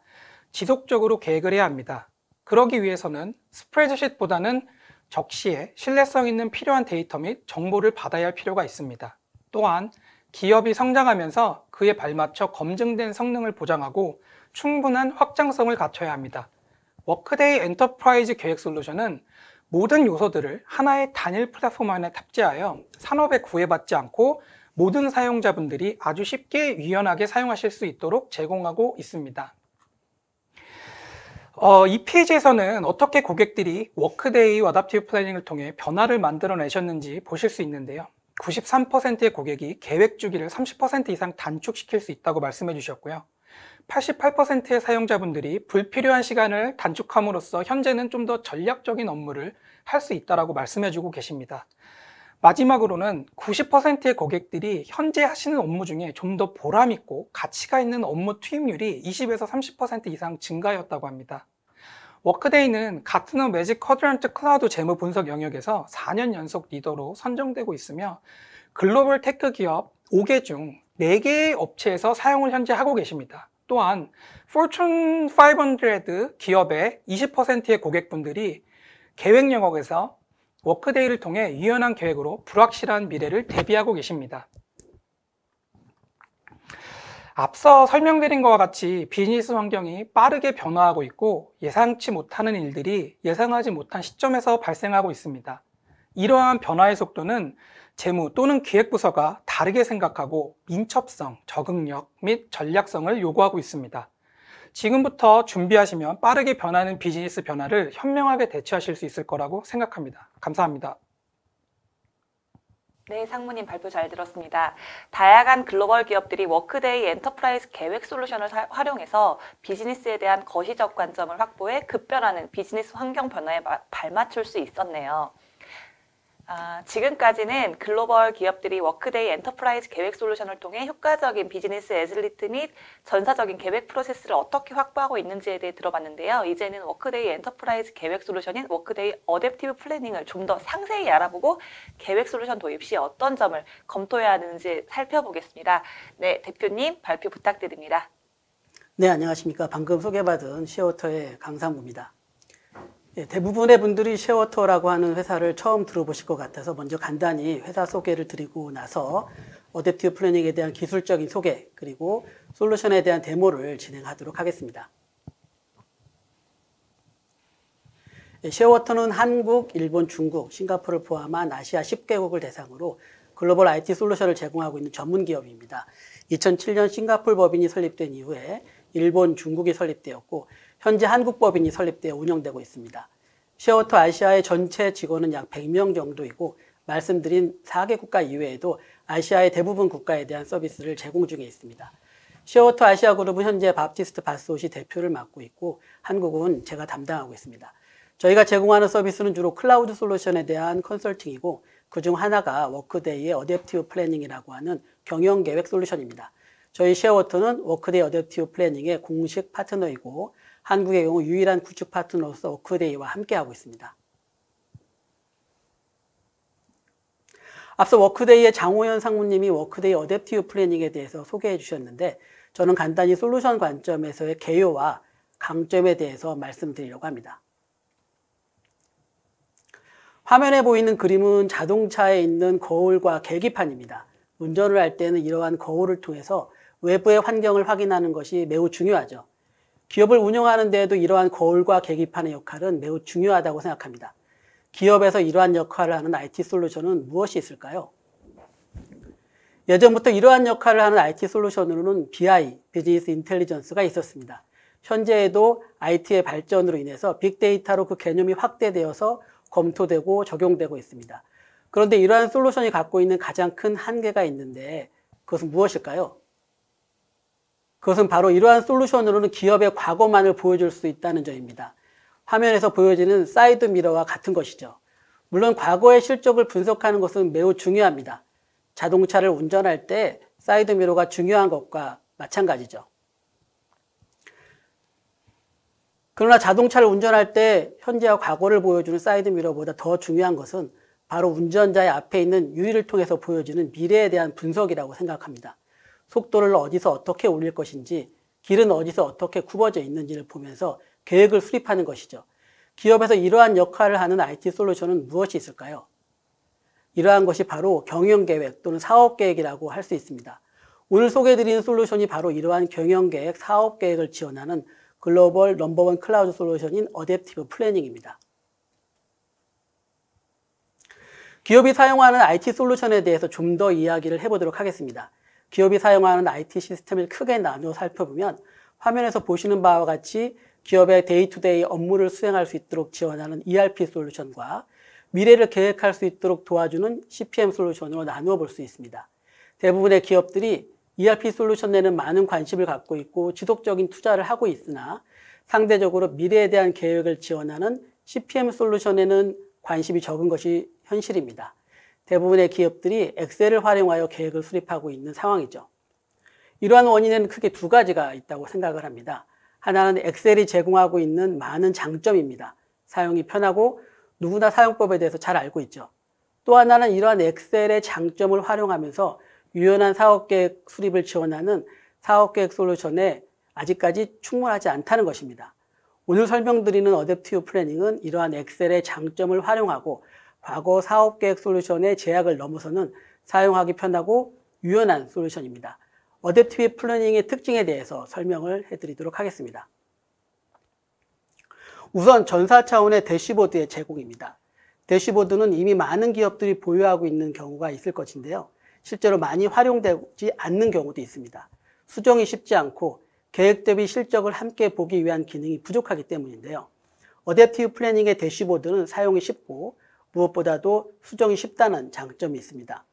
지속적으로 계획을 해야 합니다. 그러기 위해서는 스프레드시트보다는 적시에 신뢰성 있는 필요한 데이터 및 정보를 받아야 할 필요가 있습니다. 또한 기업이 성장하면서 그에 발맞춰 검증된 성능을 보장하고 충분한 확장성을 갖춰야 합니다. 워크데이 엔터프라이즈 계획 솔루션은 모든 요소들을 하나의 단일 플랫폼 안에 탑재하여 산업에 구애받지 않고 모든 사용자분들이 아주 쉽게 유연하게 사용하실 수 있도록 제공하고 있습니다. 이 페이지에서는 어떻게 고객들이 워크데이 어답티브 플래닝을 통해 변화를 만들어내셨는지 보실 수 있는데요. 93%의 고객이 계획 주기를 30% 이상 단축시킬 수 있다고 말씀해 주셨고요. 88%의 사용자분들이 불필요한 시간을 단축함으로써 현재는 좀 더 전략적인 업무를 할 수 있다고 말씀해 주고 계십니다. 마지막으로는 90%의 고객들이 현재 하시는 업무 중에 좀 더 보람있고 가치가 있는 업무 투입률이 20에서 30% 이상 증가하였다고 합니다. 워크데이는 가트너 매직 쿼드란트 클라우드 재무 분석 영역에서 4년 연속 리더로 선정되고 있으며 글로벌 테크 기업 5개 중 4개의 업체에서 사용을 현재 하고 계십니다. 또한 Fortune 500 기업의 20%의 고객분들이 계획 영역에서 워크데이를 통해 유연한 계획으로 불확실한 미래를 대비하고 계십니다. 앞서 설명드린 것과 같이 비즈니스 환경이 빠르게 변화하고 있고 예상치 못하는 일들이 예상하지 못한 시점에서 발생하고 있습니다. 이러한 변화의 속도는 재무 또는 기획부서가 다르게 생각하고 민첩성, 적응력 및 전략성을 요구하고 있습니다. 지금부터 준비하시면 빠르게 변하는 비즈니스 변화를 현명하게 대처하실 수 있을 거라고 생각합니다. 감사합니다. 네, 상무님 발표 잘 들었습니다. 다양한 글로벌 기업들이 워크데이 엔터프라이즈 계획 솔루션을 활용해서 비즈니스에 대한 거시적 관점을 확보해 급변하는 비즈니스 환경 변화에 발맞출 수 있었네요. 지금까지는 글로벌 기업들이 워크데이 엔터프라이즈 계획 솔루션을 통해 효과적인 비즈니스 애질리티 및 전사적인 계획 프로세스를 어떻게 확보하고 있는지에 대해 들어봤는데요. 이제는 워크데이 엔터프라이즈 계획 솔루션인 워크데이 어댑티브 플래닝을 좀 더 상세히 알아보고 계획 솔루션 도입 시 어떤 점을 검토해야 하는지 살펴보겠습니다. 네, 대표님 발표 부탁드립니다. 네, 안녕하십니까. 방금 소개받은 쉐어워터의 강상구입니다. 대부분의 분들이 쉐어워터라고 하는 회사를 처음 들어보실 것 같아서 먼저 간단히 회사 소개를 드리고 나서 어댑티브 플래닝에 대한 기술적인 소개 그리고 솔루션에 대한 데모를 진행하도록 하겠습니다. 쉐어워터는 한국, 일본, 중국, 싱가포르를 포함한 아시아 10개국을 대상으로 글로벌 IT 솔루션을 제공하고 있는 전문 기업입니다. 2007년 싱가포르 법인이 설립된 이후에 일본, 중국이 설립되었고 현재 한국 법인이 설립되어 운영되고 있습니다. 쉐어워터 아시아의 전체 직원은 약 100명 정도이고 말씀드린 4개 국가 이외에도 아시아의 대부분 국가에 대한 서비스를 제공 중에 있습니다. 쉐어워터 아시아 그룹은 현재 밥티스트 바스옷이 대표를 맡고 있고 한국은 제가 담당하고 있습니다. 저희가 제공하는 서비스는 주로 클라우드 솔루션에 대한 컨설팅이고 그중 하나가 워크데이의 어댑티브 플래닝이라고 하는 경영계획 솔루션입니다. 저희 쉐어워터는 워크데이 어댑티브 플래닝의 공식 파트너이고 한국의 경우 유일한 구축 파트너로서 워크데이와 함께하고 있습니다. 앞서 워크데이의 장호연 상무님이 워크데이 어댑티브 플래닝에 대해서 소개해 주셨는데 저는 간단히 솔루션 관점에서의 개요와 강점에 대해서 말씀드리려고 합니다. 화면에 보이는 그림은 자동차에 있는 거울과 계기판입니다. 운전을 할 때는 이러한 거울을 통해서 외부의 환경을 확인하는 것이 매우 중요하죠. 기업을 운영하는 데에도 이러한 거울과 계기판의 역할은 매우 중요하다고 생각합니다. 기업에서 이러한 역할을 하는 IT 솔루션은 무엇이 있을까요? 예전부터 이러한 역할을 하는 IT 솔루션으로는 BI, 비즈니스 인텔리전스가 있었습니다. 현재에도 IT의 발전으로 인해서 빅데이터로 그 개념이 확대되어서 검토되고 적용되고 있습니다. 그런데 이러한 솔루션이 갖고 있는 가장 큰 한계가 있는데 그것은 무엇일까요? 그것은 바로 이러한 솔루션으로는 기업의 과거만을 보여줄 수 있다는 점입니다. 화면에서 보여지는 사이드 미러와 같은 것이죠. 물론 과거의 실적을 분석하는 것은 매우 중요합니다. 자동차를 운전할 때 사이드 미러가 중요한 것과 마찬가지죠. 그러나 자동차를 운전할 때 현재와 과거를 보여주는 사이드 미러보다 더 중요한 것은 바로 운전자의 앞에 있는 유리를 통해서 보여지는 미래에 대한 분석이라고 생각합니다. 속도를 어디서 어떻게 올릴 것인지, 길은 어디서 어떻게 굽어져 있는지를 보면서 계획을 수립하는 것이죠. 기업에서 이러한 역할을 하는 IT 솔루션은 무엇이 있을까요? 이러한 것이 바로 경영계획 또는 사업계획이라고 할 수 있습니다. 오늘 소개해드리는 솔루션이 바로 이러한 경영계획, 사업계획을 지원하는 글로벌 넘버원 클라우드 솔루션인 어댑티브 플래닝입니다. 기업이 사용하는 IT 솔루션에 대해서 좀 더 이야기를 해보도록 하겠습니다. 기업이 사용하는 IT 시스템을 크게 나누어 살펴보면 화면에서 보시는 바와 같이 기업의 데이투데이 업무를 수행할 수 있도록 지원하는 ERP 솔루션과 미래를 계획할 수 있도록 도와주는 CPM 솔루션으로 나누어 볼 수 있습니다. 대부분의 기업들이 ERP 솔루션에는 많은 관심을 갖고 있고 지속적인 투자를 하고 있으나 상대적으로 미래에 대한 계획을 지원하는 CPM 솔루션에는 관심이 적은 것이 현실입니다. 대부분의 기업들이 엑셀을 활용하여 계획을 수립하고 있는 상황이죠. 이러한 원인에는 크게 두 가지가 있다고 생각을 합니다. 하나는 엑셀이 제공하고 있는 많은 장점입니다. 사용이 편하고 누구나 사용법에 대해서 잘 알고 있죠. 또 하나는 이러한 엑셀의 장점을 활용하면서 유연한 사업계획 수립을 지원하는 사업계획 솔루션에 아직까지 충분하지 않다는 것입니다. 오늘 설명드리는 어댑티브 플래닝은 이러한 엑셀의 장점을 활용하고 과거 사업계획 솔루션의 제약을 넘어서는 사용하기 편하고 유연한 솔루션입니다. 어댑티브 플래닝의 특징에 대해서 설명을 해드리도록 하겠습니다. 우선 전사 차원의 대시보드의 제공입니다. 대시보드는 이미 많은 기업들이 보유하고 있는 경우가 있을 것인데요. 실제로 많이 활용되지 않는 경우도 있습니다. 수정이 쉽지 않고 계획 대비 실적을 함께 보기 위한 기능이 부족하기 때문인데요. 어댑티브 플래닝의 대시보드는 사용이 쉽고 무엇보다도 수정이 쉽다는 장점이 있습니다.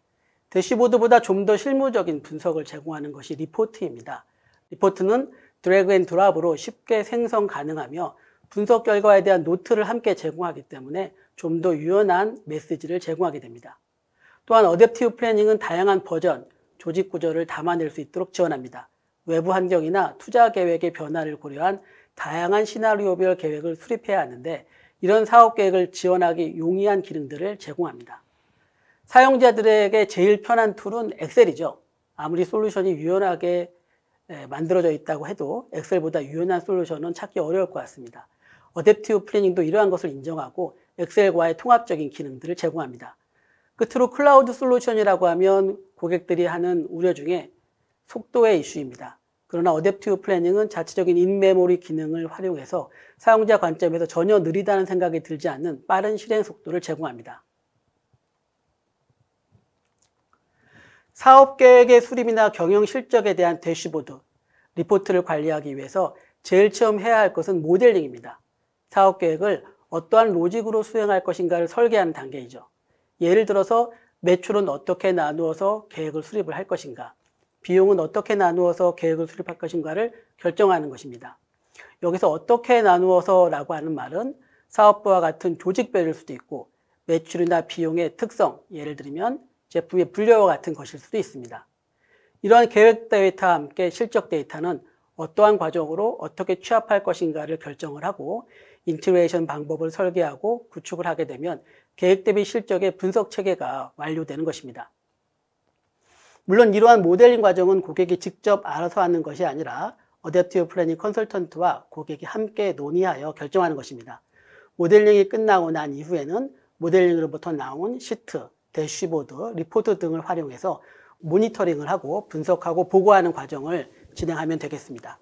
대시보드보다 좀 더 실무적인 분석을 제공하는 것이 리포트입니다. 리포트는 드래그 앤 드랍으로 쉽게 생성 가능하며 분석 결과에 대한 노트를 함께 제공하기 때문에 좀 더 유연한 메시지를 제공하게 됩니다. 또한 어댑티브 플래닝은 다양한 버전, 조직 구조를 담아낼 수 있도록 지원합니다. 외부 환경이나 투자 계획의 변화를 고려한 다양한 시나리오별 계획을 수립해야 하는데 이런 사업 계획을 지원하기 용이한 기능들을 제공합니다. 사용자들에게 제일 편한 툴은 엑셀이죠. 아무리 솔루션이 유연하게 만들어져 있다고 해도 엑셀보다 유연한 솔루션은 찾기 어려울 것 같습니다. 어댑티브 플래닝도 이러한 것을 인정하고 엑셀과의 통합적인 기능들을 제공합니다. 끝으로 클라우드 솔루션이라고 하면 고객들이 하는 우려 중에 속도의 이슈입니다. 그러나 어댑티브 플래닝은 자체적인 인메모리 기능을 활용해서 사용자 관점에서 전혀 느리다는 생각이 들지 않는 빠른 실행 속도를 제공합니다. 사업계획의 수립이나 경영 실적에 대한 대시보드, 리포트를 관리하기 위해서 제일 처음 해야 할 것은 모델링입니다. 사업계획을 어떠한 로직으로 수행할 것인가를 설계하는 단계이죠. 예를 들어서 매출은 어떻게 나누어서 계획을 수립을 할 것인가, 비용은 어떻게 나누어서 계획을 수립할 것인가를 결정하는 것입니다. 여기서 어떻게 나누어서 라고 하는 말은 사업부와 같은 조직별일 수도 있고 매출이나 비용의 특성, 예를 들면 제품의 분류와 같은 것일 수도 있습니다. 이러한 계획 데이터와 함께 실적 데이터는 어떠한 과정으로 어떻게 취합할 것인가를 결정을 하고 인티그레이션 방법을 설계하고 구축을 하게 되면 계획 대비 실적의 분석 체계가 완료되는 것입니다. 물론 이러한 모델링 과정은 고객이 직접 알아서 하는 것이 아니라 어댑티브 플래닝 컨설턴트와 고객이 함께 논의하여 결정하는 것입니다. 모델링이 끝나고 난 이후에는 모델링으로부터 나온 시트, 대시보드, 리포트 등을 활용해서 모니터링을 하고 분석하고 보고하는 과정을 진행하면 되겠습니다.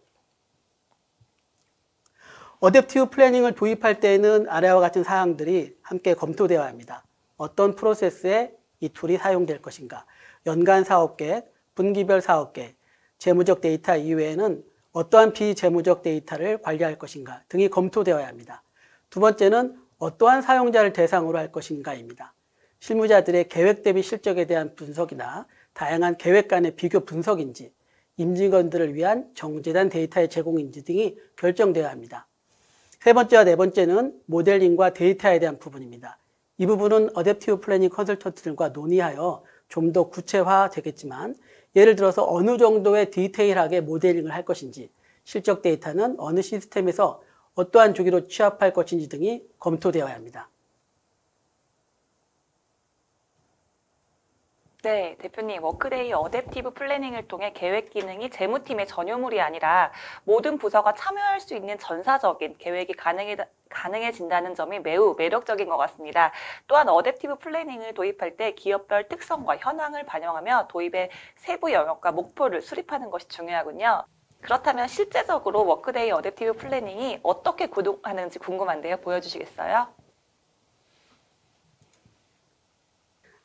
어댑티브 플래닝을 도입할 때에는 아래와 같은 사항들이 함께 검토되어야 합니다. 어떤 프로세스에 이 툴이 사용될 것인가, 연간 사업계획, 분기별 사업계획, 재무적 데이터 이외에는 어떠한 비재무적 데이터를 관리할 것인가 등이 검토되어야 합니다. 두 번째는 어떠한 사용자를 대상으로 할 것인가입니다. 실무자들의 계획 대비 실적에 대한 분석이나 다양한 계획 간의 비교 분석인지, 임직원들을 위한 정제된 데이터의 제공인지 등이 결정되어야 합니다. 세 번째와 네 번째는 모델링과 데이터에 대한 부분입니다. 이 부분은 어댑티브 플래닝 컨설턴트들과 논의하여 좀 더 구체화되겠지만 예를 들어서 어느 정도의 디테일하게 모델링을 할 것인지, 실적 데이터는 어느 시스템에서 어떠한 주기로 취합할 것인지 등이 검토되어야 합니다. 네, 대표님, 워크데이 어댑티브 플래닝을 통해 계획 기능이 재무팀의 전유물이 아니라 모든 부서가 참여할 수 있는 전사적인 계획이 가능해진다는 점이 매우 매력적인 것 같습니다. 또한 어댑티브 플래닝을 도입할 때 기업별 특성과 현황을 반영하며 도입의 세부 영역과 목표를 수립하는 것이 중요하군요. 그렇다면 실제적으로 워크데이 어댑티브 플래닝이 어떻게 구동하는지 궁금한데요. 보여주시겠어요?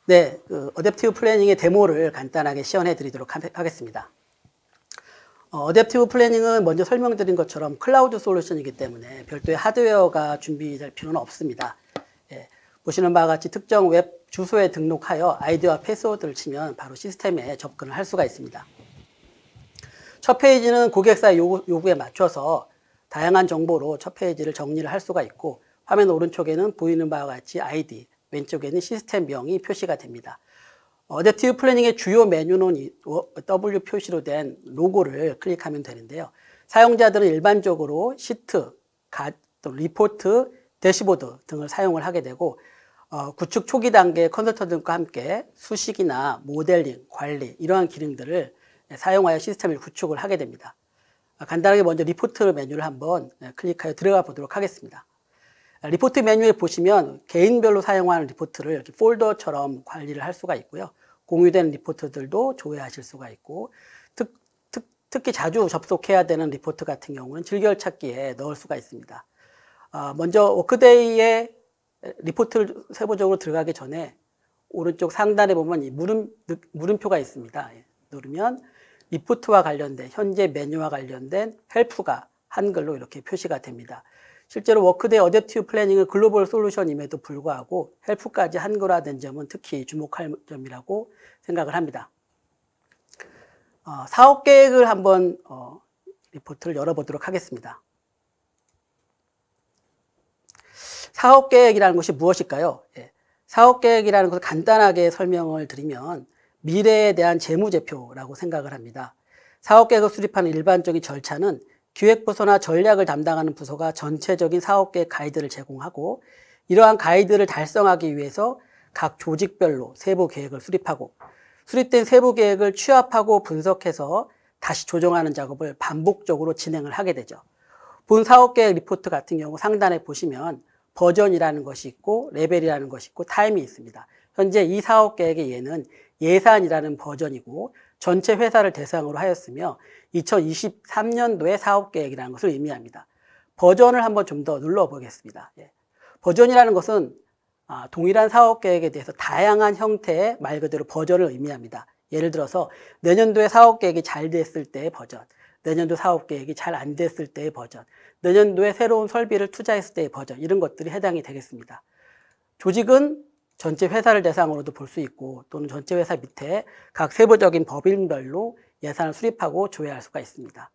네, 어댑티브 플래닝의 데모를 간단하게 시연해 드리도록 하겠습니다. 어댑티브 플래닝은 먼저 설명드린 것처럼 클라우드 솔루션이기 때문에 별도의 하드웨어가 준비될 필요는 없습니다. 보시는 바와 같이 특정 웹 주소에 등록하여 아이디와 패스워드를 치면 바로 시스템에 접근을 할 수가 있습니다. 첫 페이지는 고객사의 요구에 맞춰서 다양한 정보로 첫 페이지를 정리를 할 수가 있고, 화면 오른쪽에는 보이는 바와 같이 아이디, 왼쪽에는 시스템명이 표시가 됩니다. 어댑티브 플래닝의 주요 메뉴는 W 표시로 된 로고를 클릭하면 되는데요. 사용자들은 일반적으로 시트, 또 리포트, 대시보드 등을 사용을 하게 되고, 구축 초기 단계 컨설턴트과 함께 수식이나 모델링, 관리 이러한 기능들을 사용하여 시스템을 구축을 하게 됩니다. 간단하게 먼저 리포트 메뉴를 한번 클릭하여 들어가 보도록 하겠습니다. 리포트 메뉴에 보시면 개인별로 사용하는 리포트를 이렇게 폴더처럼 관리를 할 수가 있고요. 공유된 리포트들도 조회하실 수가 있고, 특히 자주 접속해야 되는 리포트 같은 경우는 질결찾기에 넣을 수가 있습니다. 먼저 워크데이에 리포트를 세부적으로 들어가기 전에 오른쪽 상단에 보면 이 물음표가 있습니다. 누르면 리포트와 관련된, 현재 메뉴와 관련된 헬프가 한글로 이렇게 표시가 됩니다. 실제로 워크데이 어댑티브 플래닝은 글로벌 솔루션임에도 불구하고 헬프까지 한글화된 점은 특히 주목할 점이라고 생각을 합니다. 사업 계획을 한번 리포트를 열어보도록 하겠습니다. 사업 계획이라는 것이 무엇일까요? 사업 계획이라는 것을 간단하게 설명을 드리면 미래에 대한 재무제표라고 생각을 합니다. 사업 계획을 수립하는 일반적인 절차는 기획부서나 전략을 담당하는 부서가 전체적인 사업계획 가이드를 제공하고, 이러한 가이드를 달성하기 위해서 각 조직별로 세부 계획을 수립하고, 수립된 세부 계획을 취합하고 분석해서 다시 조정하는 작업을 반복적으로 진행을 하게 되죠. 본 사업계획 리포트 같은 경우 상단에 보시면 버전이라는 것이 있고 레벨이라는 것이 있고 타임이 있습니다. 현재 이 사업계획의 예는 예산이라는 버전이고 전체 회사를 대상으로 하였으며 2023년도의 사업계획이라는 것을 의미합니다. 버전을 한번 좀 더 눌러보겠습니다. 버전이라는 것은 동일한 사업계획에 대해서 다양한 형태의 말 그대로 버전을 의미합니다. 예를 들어서 내년도에 사업계획이 잘 됐을 때의 버전, 내년도 사업계획이 잘 안 됐을 때의 버전, 내년도에 새로운 설비를 투자했을 때의 버전, 이런 것들이 해당이 되겠습니다. 조직은 전체 회사를 대상으로도 볼 수 있고, 또는 전체 회사 밑에 각 세부적인 법인별로 예산을 수립하고 조회할 수가 있습니다.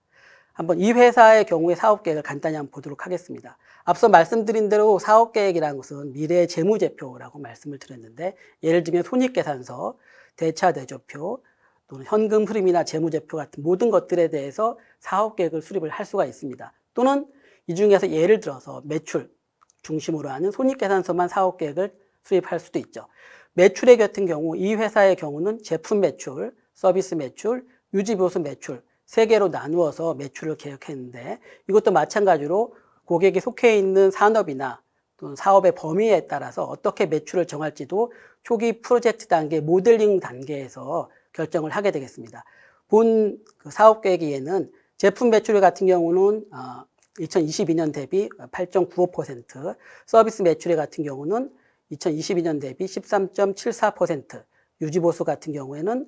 한번 이 회사의 경우의 사업계획을 간단히 한번 보도록 하겠습니다. 앞서 말씀드린 대로 사업계획이라는 것은 미래의 재무제표라고 말씀을 드렸는데, 예를 들면 손익계산서, 대차대조표, 또는 현금 흐름이나 재무제표 같은 모든 것들에 대해서 사업계획을 수립을 할 수가 있습니다. 또는 이 중에서 예를 들어서 매출 중심으로 하는 손익계산서만 사업계획을 수립할 수도 있죠. 매출의 같은 경우 이 회사의 경우는 제품 매출, 서비스 매출, 유지보수 매출 3개로 나누어서 매출을 계획했는데, 이것도 마찬가지로 고객이 속해 있는 산업이나 또는 사업의 범위에 따라서 어떻게 매출을 정할지도 초기 프로젝트 단계, 모델링 단계에서 결정을 하게 되겠습니다. 본 사업계획에는 제품 매출 같은 경우는 2022년 대비 8.95%, 서비스 매출 같은 경우는 2022년 대비 13.74%, 유지보수 같은 경우에는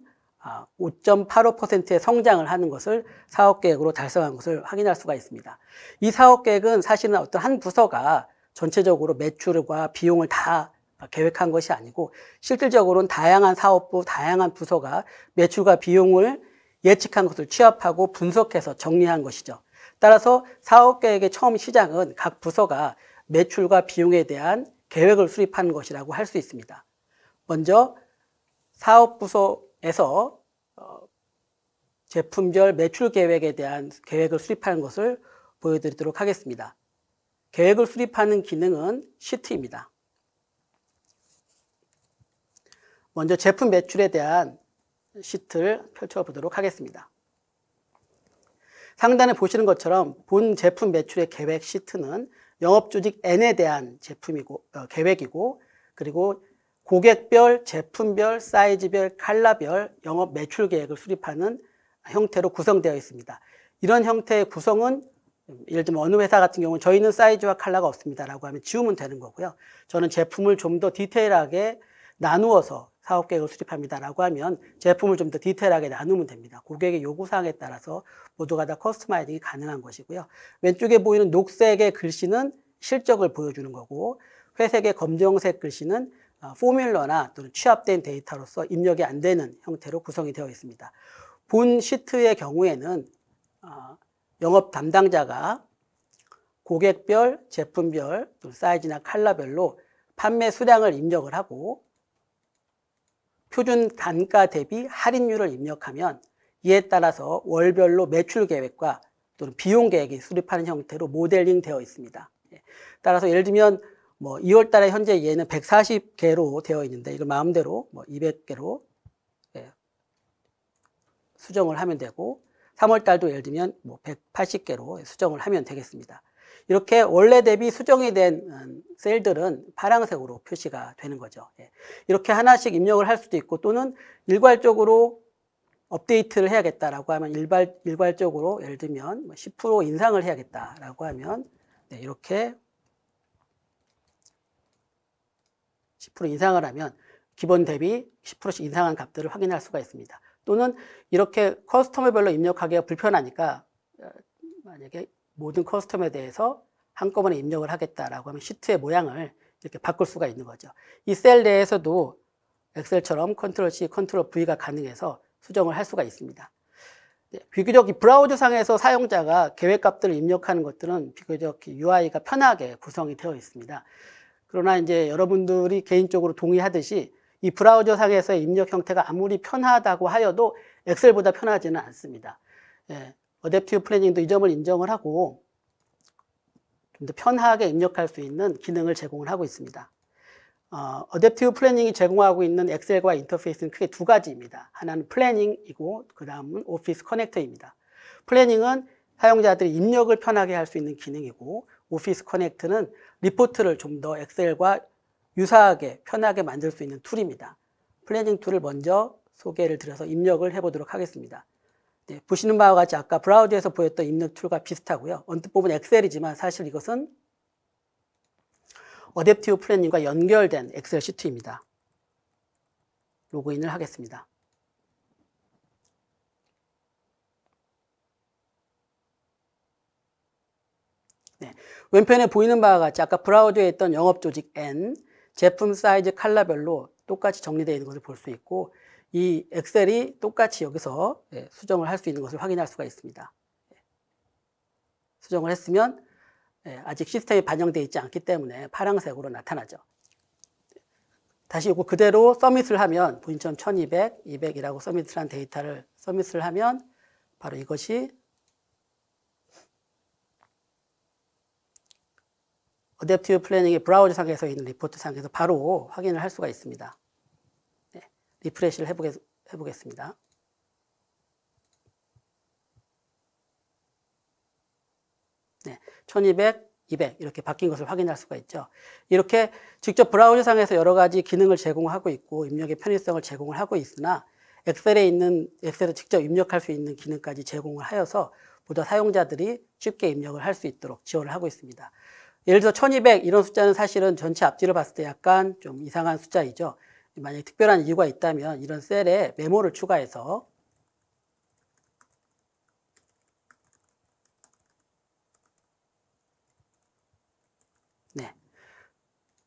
5.85%의 성장을 하는 것을 사업계획으로 달성한 것을 확인할 수가 있습니다. 이 사업계획은 사실은 어떤 한 부서가 전체적으로 매출과 비용을 다 계획한 것이 아니고, 실질적으로는 다양한 사업부, 다양한 부서가 매출과 비용을 예측한 것을 취합하고 분석해서 정리한 것이죠. 따라서 사업계획의 처음 시작은 각 부서가 매출과 비용에 대한 계획을 수립하는 것이라고 할 수 있습니다. 먼저 사업부서에서 제품별 매출 계획에 대한 계획을 수립하는 것을 보여드리도록 하겠습니다. 계획을 수립하는 기능은 시트입니다. 먼저 제품 매출에 대한 시트를 펼쳐보도록 하겠습니다. 상단에 보시는 것처럼 본 제품 매출의 계획 시트는 영업조직 N에 대한 계획이고, 그리고 고객별, 제품별, 사이즈별, 컬러별 영업 매출 계획을 수립하는 형태로 구성되어 있습니다. 이런 형태의 구성은 예를 들면 어느 회사 같은 경우는 저희는 사이즈와 컬러가 없습니다라고 하면 지우면 되는 거고요. 저는 제품을 좀 더 디테일하게 나누어서 사업계획을 수립합니다라고 하면 제품을 좀 더 디테일하게 나누면 됩니다. 고객의 요구사항에 따라서 모두가 다 커스터마이징이 가능한 것이고요. 왼쪽에 보이는 녹색의 글씨는 실적을 보여주는 거고, 회색의 검정색 글씨는 포뮬러나 또는 취합된 데이터로서 입력이 안 되는 형태로 구성이 되어 있습니다. 본 시트의 경우에는 영업 담당자가 고객별, 제품별, 또 사이즈나 컬러별로 판매 수량을 입력을 하고 표준 단가 대비 할인율을 입력하면 이에 따라서 월별로 매출 계획과 또는 비용 계획이 수립하는 형태로 모델링 되어 있습니다. 따라서 예를 들면 2월 달에 현재 얘는 140개로 되어 있는데 이걸 마음대로 200개로 수정을 하면 되고 3월 달도 예를 들면 180개로 수정을 하면 되겠습니다. 이렇게 원래 대비 수정이 된 셀들은 파란색으로 표시가 되는 거죠. 이렇게 하나씩 입력을 할 수도 있고 또는 일괄적으로 업데이트를 해야겠다라고 하면 일괄적으로 예를 들면 10% 인상을 해야겠다라고 하면 이렇게 10% 인상을 하면 기본 대비 10%씩 인상한 값들을 확인할 수가 있습니다. 또는 이렇게 커스텀별로 입력하기가 불편하니까 만약에 모든 커스텀에 대해서 한꺼번에 입력을 하겠다라고 하면 시트의 모양을 이렇게 바꿀 수가 있는 거죠. 이 셀 내에서도 엑셀처럼 컨트롤 C, 컨트롤 V가 가능해서 수정을 할 수가 있습니다. 비교적 이 브라우저 상에서 사용자가 계획값들을 입력하는 것들은 비교적 UI가 편하게 구성이 되어 있습니다. 그러나 이제 여러분들이 개인적으로 동의하듯이 이 브라우저 상에서의 입력 형태가 아무리 편하다고 하여도 엑셀보다 편하지는 않습니다. 어댑티브 플래닝도 이 점을 인정을 하고 좀 더 편하게 입력할 수 있는 기능을 제공을 하고 있습니다. 어댑티브 플래닝이 제공하고 있는 엑셀과 인터페이스는 크게 두 가지입니다. 하나는 플래닝이고 그 다음은 오피스 커넥터입니다. 플래닝은 사용자들이 입력을 편하게 할 수 있는 기능이고 오피스 커넥트는 리포트를 좀 더 엑셀과 유사하게 편하게 만들 수 있는 툴입니다. 플래닝 툴을 먼저 소개를 드려서 입력을 해보도록 하겠습니다. 보시는 바와 같이 아까 브라우저에서 보였던 입력 툴과 비슷하고요. 언뜻 보면 엑셀이지만 사실 이것은 어댑티브 플래닝과 연결된 엑셀 시트입니다. 로그인을 하겠습니다. 왼편에 보이는 바와 같이 아까 브라우저에 있던 영업 조직 N, 제품 사이즈 컬러별로 똑같이 정리되어 있는 것을 볼 수 있고 이 엑셀이 똑같이 여기서 수정을 할 수 있는 것을 확인할 수가 있습니다. 수정을 했으면 아직 시스템에 반영되어 있지 않기 때문에 파란색으로 나타나죠. 다시 이거 그대로 서밋을 하면 본인처럼 1200, 200이라고 서밋을 한 데이터를 서밋을 하면 바로 이것이 어댑티브 플래닝의 브라우저 상에서 있는 리포트 상에서 바로 확인을 할 수가 있습니다. 리프레시를 해보겠습니다. 네, 1200, 200 이렇게 바뀐 것을 확인할 수가 있죠. 이렇게 직접 브라우저 상에서 여러 가지 기능을 제공하고 있고 입력의 편의성을 제공을 하고 있으나 엑셀에 직접 입력할 수 있는 기능까지 제공을 하여서 보다 사용자들이 쉽게 입력을 할 수 있도록 지원을 하고 있습니다. 예를 들어 1200 이런 숫자는 사실은 전체 앞뒤를 봤을 때 약간 좀 이상한 숫자이죠. 만약에 특별한 이유가 있다면 이런 셀에 메모를 추가해서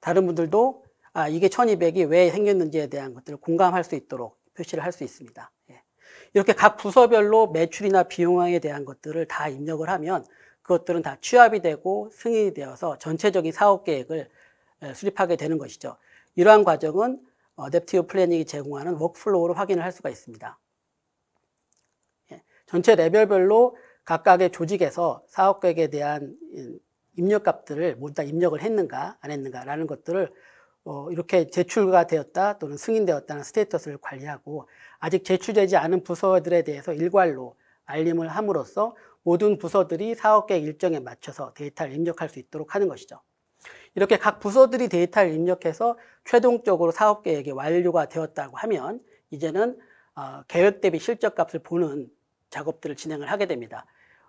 다른 분들도 이게 1200이 왜 생겼는지에 대한 것들을 공감할 수 있도록 표시를 할 수 있습니다. 이렇게 각 부서별로 매출이나 비용에 대한 것들을 다 입력을 하면 그것들은 다 취합이 되고 승인이 되어서 전체적인 사업 계획을 수립하게 되는 것이죠. 이러한 과정은 어댑티브 플래닝이 제공하는 워크플로우로 확인을 할 수가 있습니다. 전체 레벨별로 각각의 조직에서 사업 계획에 대한 입력 값들을 모두 다 입력을 했는가 안 했는가라는 것들을 이렇게 제출가 되었다 또는 승인되었다는 스테이터스를 관리하고 아직 제출되지 않은 부서들에 대해서 일괄로 알림을 함으로써 모든 부서들이 사업계획 일정에 맞춰서 데이터를 입력할 수 있도록 하는 것이죠. 이렇게 각 부서들이 데이터를 입력해서 최종적으로 사업계획이 완료가 되었다고 하면 이제는 계획 대비 실적값을 보는 작업들을 진행을 하게 됩니다.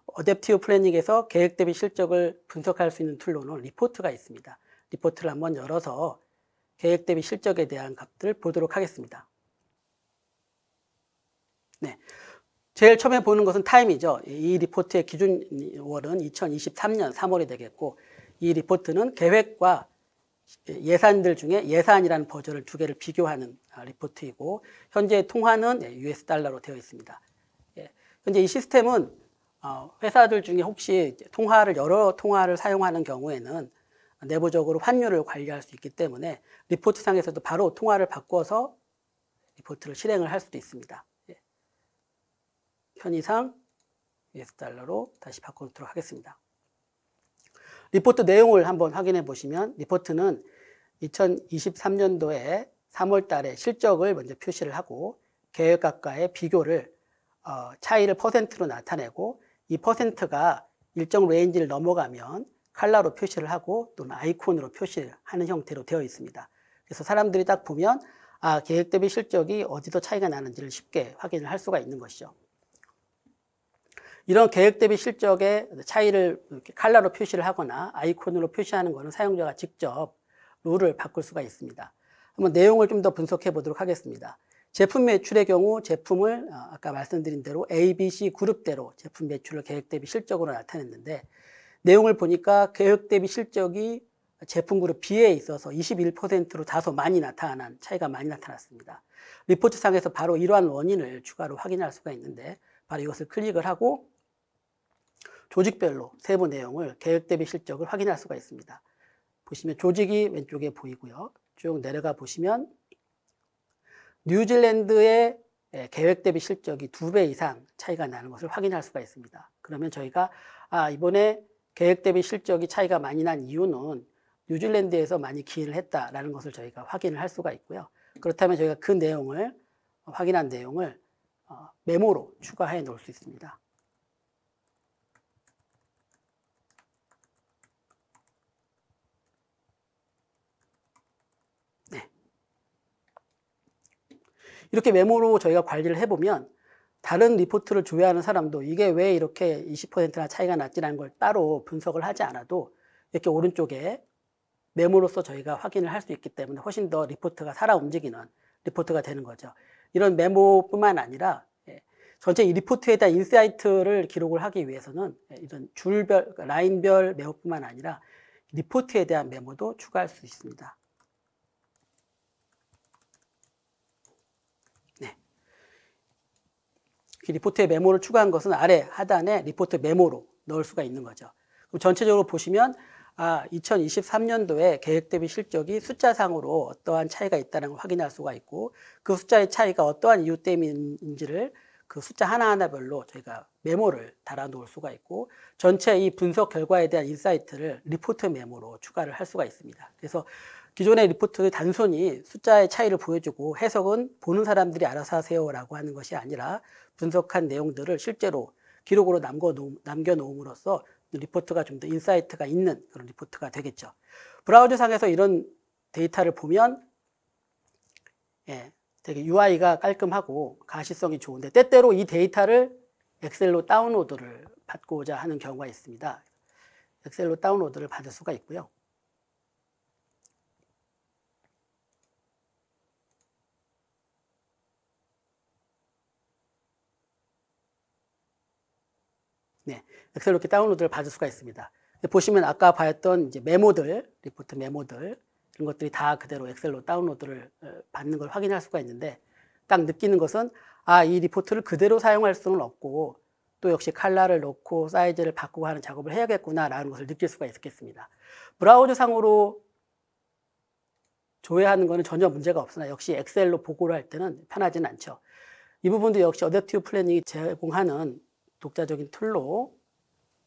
어댑티브 플래닝에서 계획 대비 실적을 분석할 수 있는 툴로는 리포트가 있습니다. 리포트를 한번 열어서 계획 대비 실적에 대한 값들을 보도록 하겠습니다. 제일 처음에 보는 것은 타임이죠. 이 리포트의 기준월은 2023년 3월이 되겠고 이 리포트는 계획과 예산들 중에 예산이라는 버전을 두 개를 비교하는 리포트이고 현재 통화는 US 달러로 되어 있습니다. 현재 이 시스템은 회사들 중에 혹시 여러 통화를 사용하는 경우에는 내부적으로 환율을 관리할 수 있기 때문에 리포트상에서도 바로 통화를 바꿔서 리포트를 실행을 할 수도 있습니다. 편의상 US 달러로 다시 바꿔놓도록 하겠습니다. 리포트 내용을 한번 확인해 보시면 리포트는 2023년도에 3월 달에 실적을 먼저 표시를 하고 계획각과의 비교를 차이를 퍼센트로 나타내고 이 퍼센트가 일정 레인지를 넘어가면 칼라로 표시를 하고 또는 아이콘으로 표시하는 형태로 되어 있습니다. 그래서 사람들이 딱 보면 계획 대비 실적이 어디서 차이가 나는지를 쉽게 확인을 할 수가 있는 것이죠. 이런 계획 대비 실적의 차이를 이렇게 칼라로 표시를 하거나 아이콘으로 표시하는 것은 사용자가 직접 룰을 바꿀 수가 있습니다. 한번 내용을 좀 더 분석해 보도록 하겠습니다. 제품 매출의 경우 제품을 아까 말씀드린 대로 A, B, C 그룹대로 제품 매출을 계획 대비 실적으로 나타냈는데 내용을 보니까 계획 대비 실적이 제품 그룹 B에 있어서 21%로 다소 차이가 많이 나타났습니다. 리포트상에서 바로 이러한 원인을 추가로 확인할 수가 있는데 바로 이것을 클릭을 하고 조직별로 세부 내용을 계획 대비 실적을 확인할 수가 있습니다. 보시면 조직이 왼쪽에 보이고요. 쭉 내려가 보시면 뉴질랜드의 계획 대비 실적이 2배 이상 차이가 나는 것을 확인할 수가 있습니다. 그러면 저희가 이번에 계획 대비 실적이 차이가 많이 난 이유는 뉴질랜드에서 많이 기인을 했다라는 것을 저희가 확인을 할 수가 있고요. 그렇다면 저희가 그 내용을 확인한 내용을 메모로 추가해 놓을 수 있습니다. 이렇게 메모로 저희가 관리를 해보면 다른 리포트를 조회하는 사람도 이게 왜 이렇게 20%나 차이가 났지라는 걸 따로 분석을 하지 않아도 이렇게 오른쪽에 메모로서 저희가 확인을 할 수 있기 때문에 훨씬 더 리포트가 살아 움직이는 리포트가 되는 거죠. 이런 메모뿐만 아니라 전체 이 리포트에 대한 인사이트를 기록을 하기 위해서는 이런 줄별, 라인별 메모뿐만 아니라 리포트에 대한 메모도 추가할 수 있습니다. 리포트에 메모를 추가한 것은 아래 하단에 리포트 메모로 넣을 수가 있는 거죠. 그럼 전체적으로 보시면 2023년도에 계획 대비 실적이 숫자상으로 어떠한 차이가 있다는 걸 확인할 수가 있고 그 숫자의 차이가 어떠한 이유 때문인지를 그 숫자 하나하나별로 저희가 메모를 달아 놓을 수가 있고 전체 이 분석 결과에 대한 인사이트를 리포트 메모로 추가를 할 수가 있습니다. 그래서 기존의 리포트는 단순히 숫자의 차이를 보여주고 해석은 보는 사람들이 알아서 하세요라고 하는 것이 아니라 분석한 내용들을 실제로 기록으로 남겨놓음으로써 리포트가 좀 더 인사이트가 있는 그런 리포트가 되겠죠. 브라우저상에서 이런 데이터를 보면 되게 UI가 깔끔하고 가시성이 좋은데 때때로 이 데이터를 엑셀로 다운로드를 받고자 하는 경우가 있습니다. 엑셀로 다운로드를 받을 수가 있고요. 엑셀로 이렇게 다운로드를 받을 수가 있습니다. 보시면 아까 봤던 이제 메모들, 리포트 메모들 이런 것들이 다 그대로 엑셀로 다운로드를 받는 걸 확인할 수가 있는데 딱 느끼는 것은 이 리포트를 그대로 사용할 수는 없고 또 역시 컬러를 넣고 사이즈를 바꾸고 하는 작업을 해야겠구나라는 것을 느낄 수가 있겠습니다. 브라우저 상으로 조회하는 것은 전혀 문제가 없으나 역시 엑셀로 보고를 할 때는 편하지는 않죠. 이 부분도 역시 어댑티브 플래닝이 제공하는 독자적인 툴로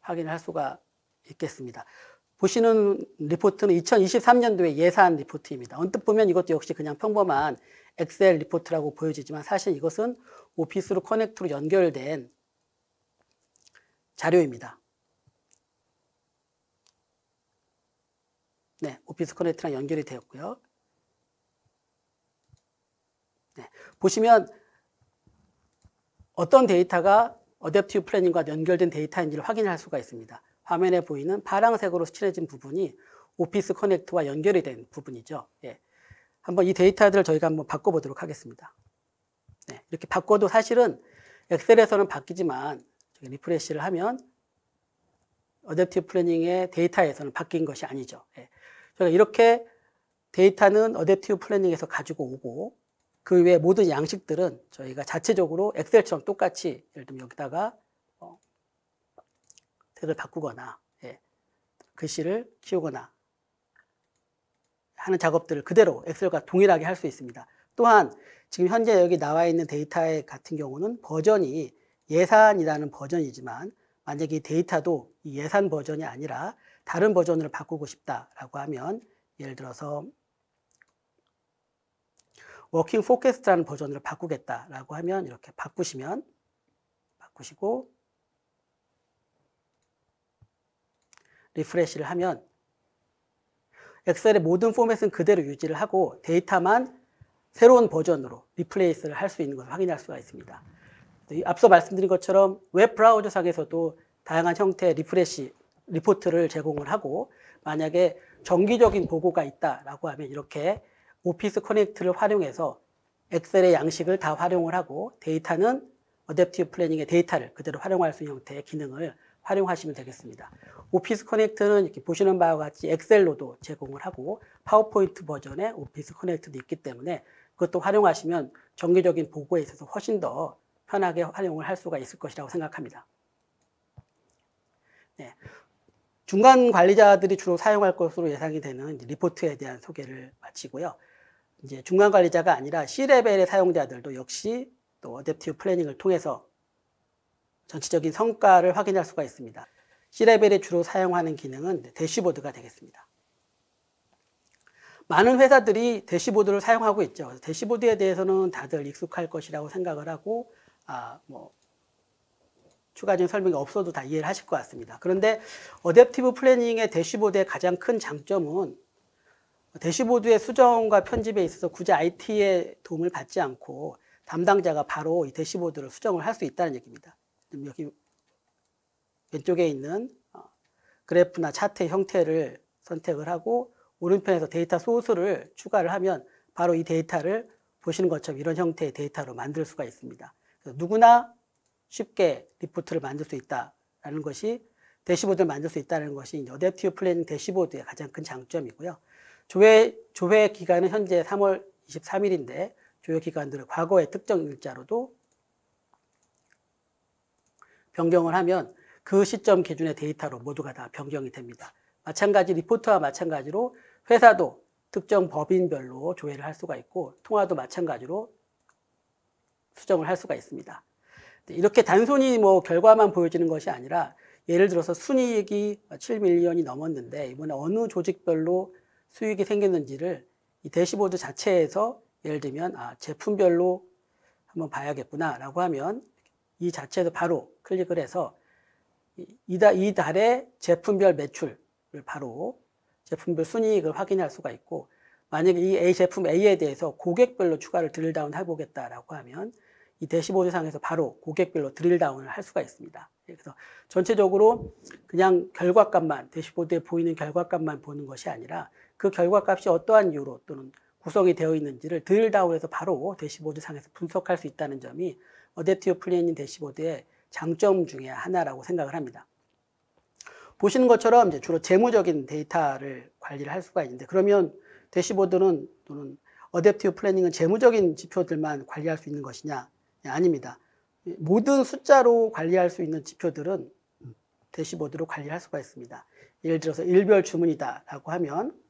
확인을 할 수가 있겠습니다. 보시는 리포트는 2023년도의 예산 리포트입니다. 언뜻 보면 이것도 역시 그냥 평범한 엑셀 리포트라고 보여지지만 사실 이것은 오피스로 커넥트로 연결된 자료입니다. 네, 오피스 커넥트랑 연결이 되었고요. 네, 보시면 어떤 데이터가 어댑티브 플래닝과 연결된 데이터인지를 확인할 수가 있습니다. 화면에 보이는 파란색으로 칠해진 부분이 오피스 커넥트와 연결이 된 부분이죠. 한번 이 데이터들을 저희가 한번 바꿔보도록 하겠습니다. 이렇게 바꿔도 사실은 엑셀에서는 바뀌지만 리프레시를 하면 어댑티브 플래닝의 데이터에서는 바뀐 것이 아니죠. 저희가 이렇게 데이터는 어댑티브 플래닝에서 가지고 오고 그 외 모든 양식들은 저희가 자체적으로 엑셀처럼 똑같이 예를 들면 여기다가 색을 바꾸거나 글씨를 키우거나 하는 작업들을 그대로 엑셀과 동일하게 할 수 있습니다. 또한 지금 현재 여기 나와 있는 데이터 같은 경우는 버전이 예산이라는 버전이지만 만약에 이 데이터도 이 예산 버전이 아니라 다른 버전으로 바꾸고 싶다라고 하면 예를 들어서 워킹 포캐스트라는 버전으로 바꾸겠다라고 하면 이렇게 바꾸시고 리프레시를 하면 엑셀의 모든 포맷은 그대로 유지를 하고 데이터만 새로운 버전으로 리플레이스를 할 수 있는 것을 확인할 수가 있습니다. 앞서 말씀드린 것처럼 웹 브라우저 상에서도 다양한 형태의 리포트를 제공을 하고 만약에 정기적인 보고가 있다라고 하면 이렇게 오피스 커넥트를 활용해서 엑셀의 양식을 다 활용을 하고 데이터는 어댑티브 플래닝의 데이터를 그대로 활용할 수 있는 형태의 기능을 활용하시면 되겠습니다. 오피스 커넥트는 이렇게 보시는 바와 같이 엑셀로도 제공을 하고 파워포인트 버전의 오피스 커넥트도 있기 때문에 그것도 활용하시면 정기적인 보고에 있어서 훨씬 더 편하게 활용을 할 수가 있을 것이라고 생각합니다. 네. 중간 관리자들이 주로 사용할 것으로 예상이 되는 리포트에 대한 소개를 마치고요. 이제 중간 관리자가 아니라 C레벨의 사용자들도 역시 또 어댑티브 플래닝을 통해서 전체적인 성과를 확인할 수가 있습니다. C레벨이 주로 사용하는 기능은 대시보드가 되겠습니다. 많은 회사들이 대시보드를 사용하고 있죠. 대시보드에 대해서는 다들 익숙할 것이라고 생각을 하고 추가적인 설명이 없어도 다 이해를 하실 것 같습니다. 그런데 어댑티브 플래닝의 대시보드의 가장 큰 장점은 대시보드의 수정과 편집에 있어서 굳이 IT의 도움을 받지 않고 담당자가 바로 이 대시보드를 수정을 할 수 있다는 얘기입니다. 여기 왼쪽에 있는 그래프나 차트의 형태를 선택을 하고 오른편에서 데이터 소스를 추가를 하면 바로 이 데이터를 보시는 것처럼 이런 형태의 데이터로 만들 수가 있습니다. 그래서 누구나 쉽게 리포트를 만들 수 있다는 것이 대시보드를 만들 수 있다는 것이 어댑티브 플래닝 대시보드의 가장 큰 장점이고요. 조회 기간은 현재 3월 23일인데 조회 기간들을 과거의 특정 일자로도 변경을 하면 그 시점 기준의 데이터로 모두가 다 변경이 됩니다. 마찬가지 리포트와 마찬가지로 회사도 특정 법인별로 조회를 할 수가 있고 통화도 마찬가지로 수정을 할 수가 있습니다. 이렇게 단순히 결과만 보여지는 것이 아니라 예를 들어서 순이익이 7밀리언이 넘었는데 이번에 어느 조직별로 수익이 생겼는지를 이 대시보드 자체에서 예를 들면 제품별로 한번 봐야겠구나 라고 하면 이 자체에서 바로 클릭을 해서 이 달의 제품별 매출을 바로 제품별 순이익을 확인할 수가 있고 만약에 이 제품 A에 대해서 고객별로 추가를 드릴다운 해보겠다라고 하면 이 대시보드 상에서 바로 고객별로 드릴다운을 할 수가 있습니다. 그래서 전체적으로 그냥 결과값만 대시보드에 보이는 결과값만 보는 것이 아니라 그 결과값이 어떠한 이유로 또는 구성이 되어 있는지를 드릴다운해서 바로 대시보드 상에서 분석할 수 있다는 점이 어댑티브 플래닝 대시보드의 장점 중에 하나라고 생각을 합니다. 보시는 것처럼 이제 주로 재무적인 데이터를 관리를 할 수가 있는데 그러면 대시보드는 또는 어댑티브 플래닝은 재무적인 지표들만 관리할 수 있는 것이냐? 아닙니다. 모든 숫자로 관리할 수 있는 지표들은 대시보드로 관리할 수가 있습니다. 예를 들어서 일별 주문이다라고 하면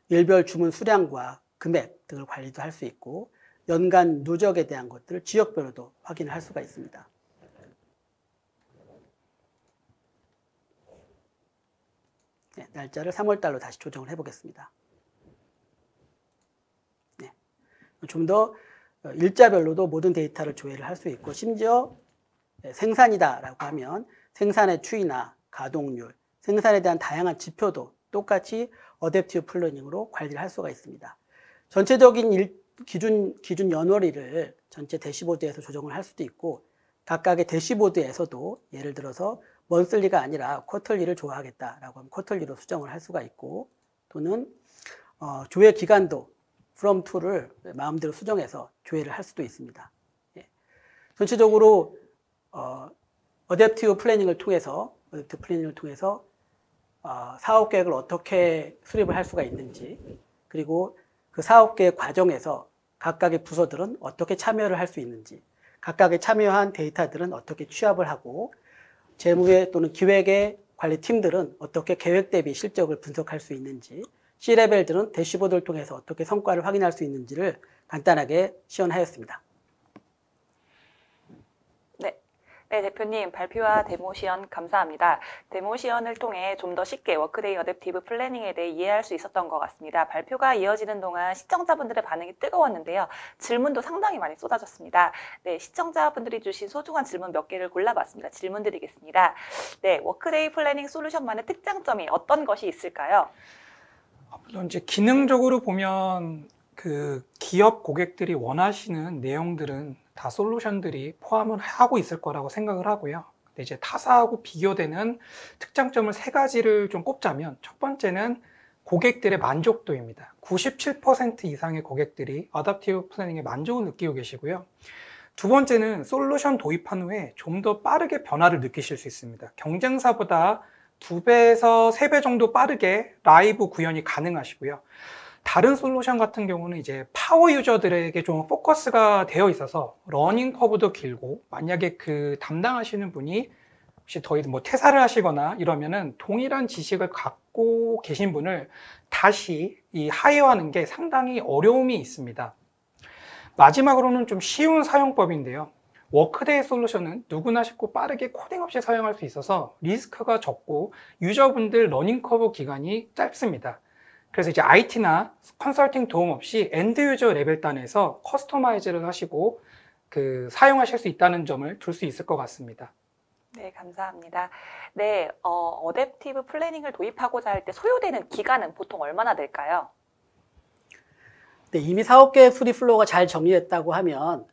일별 주문 수량과 금액 등을 관리도 할 수 있고 연간 누적에 대한 것들을 지역별로도 확인을 할 수가 있습니다. 네, 날짜를 3월달로 다시 조정을 해보겠습니다. 네, 좀 더 일자별로도 모든 데이터를 조회를 할 수 있고 심지어 생산이다라고 하면 생산의 추이나 가동률, 생산에 대한 다양한 지표도 똑같이 어댑티브 플래닝으로 관리를 할 수가 있습니다. 전체적인 기준 연월일을 전체 대시보드에서 조정을 할 수도 있고 각각의 대시보드에서도 예를 들어서 먼슬리가 아니라 쿼털리를 좋아하겠다라고 하면 쿼털리로 수정을 할 수가 있고 또는 조회 기간도 from to를 마음대로 수정해서 조회를 할 수도 있습니다. 예. 전체적으로 어댑티브 플래닝을 통해서 사업 계획을 어떻게 수립을 할 수가 있는지, 그리고 그 사업 계획 과정에서 각각의 부서들은 어떻게 참여를 할 수 있는지, 각각의 참여한 데이터들은 어떻게 취합을 하고, 재무의 또는 기획의 관리팀들은 어떻게 계획 대비 실적을 분석할 수 있는지, C레벨들은 대시보드를 통해서 어떻게 성과를 확인할 수 있는지를 간단하게 시연하였습니다. 네, 대표님 발표와 데모 시연 감사합니다. 데모 시연을 통해 좀 더 쉽게 워크데이 어댑티브 플래닝에 대해 이해할 수 있었던 것 같습니다. 발표가 이어지는 동안 시청자분들의 반응이 뜨거웠는데요. 질문도 상당히 많이 쏟아졌습니다. 네, 시청자분들이 주신 소중한 질문 몇 개를 골라봤습니다. 질문 드리겠습니다. 네, 워크데이 플래닝 솔루션만의 특장점이 어떤 것이 있을까요? 물론 이제 기능적으로 보면 그 기업 고객들이 원하시는 내용들은 다 솔루션들이 포함을 하고 있을 거라고 생각을 하고요. 근데 이제 타사하고 비교되는 특장점을 세 가지를 좀 꼽자면, 첫 번째는 고객들의 만족도입니다. 97% 이상의 고객들이 어댑티브 플래닝에 만족을 느끼고 계시고요. 두 번째는 솔루션 도입한 후에 좀 더 빠르게 변화를 느끼실 수 있습니다. 경쟁사보다 2배에서 3배 정도 빠르게 라이브 구현이 가능하시고요. 다른 솔루션 같은 경우는 이제 파워 유저들에게 좀 포커스가 되어 있어서 러닝 커브도 길고, 만약에 그 담당하시는 분이 혹시 더 뭐 퇴사를 하시거나 이러면은 동일한 지식을 갖고 계신 분을 다시 이 하이어하는 게 상당히 어려움이 있습니다. 마지막으로는 좀 쉬운 사용법인데요. 워크데이 솔루션은 누구나 쉽고 빠르게 코딩 없이 사용할 수 있어서 리스크가 적고 유저분들 러닝 커브 기간이 짧습니다. 그래서 이제 IT나 컨설팅 도움 없이 엔드 유저 레벨 단에서 커스터마이즈를 하시고 사용하실 수 있다는 점을 둘 수 있을 것 같습니다. 네, 감사합니다. 네, 어댑티브 플래닝을 도입하고자 할 때 소요되는 기간은 보통 얼마나 될까요? 네, 이미 사업계획 수립 플로우가 잘 정리됐다고 하면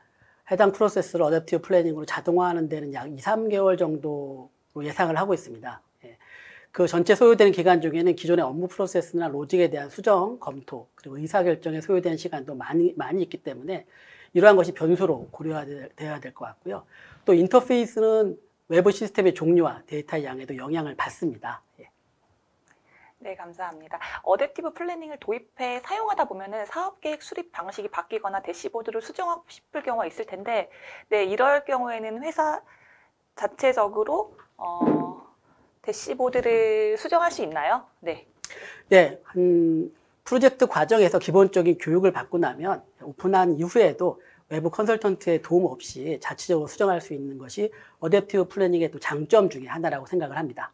해당 프로세스를 어댑티브 플래닝으로 자동화하는 데는 약 2, 3개월 정도로 예상을 하고 있습니다. 그 전체 소요되는 기간 중에는 기존의 업무 프로세스나 로직에 대한 수정, 검토, 그리고 의사결정에 소요되는 시간도 많이 있기 때문에 이러한 것이 변수로 고려돼야 될 것 같고요. 또 인터페이스는 외부 시스템의 종류와 데이터의 양에도 영향을 받습니다. 네, 감사합니다. 어댑티브 플래닝을 도입해 사용하다 보면은 사업계획 수립 방식이 바뀌거나 대시보드를 수정하고 싶을 경우가 있을 텐데, 네, 이럴 경우에는 회사 자체적으로 대시보드를 수정할 수 있나요? 네. 네, 프로젝트 과정에서 기본적인 교육을 받고 나면 오픈한 이후에도 외부 컨설턴트의 도움 없이 자체적으로 수정할 수 있는 것이 어댑티브 플래닝의 또 장점 중에 하나라고 생각을 합니다.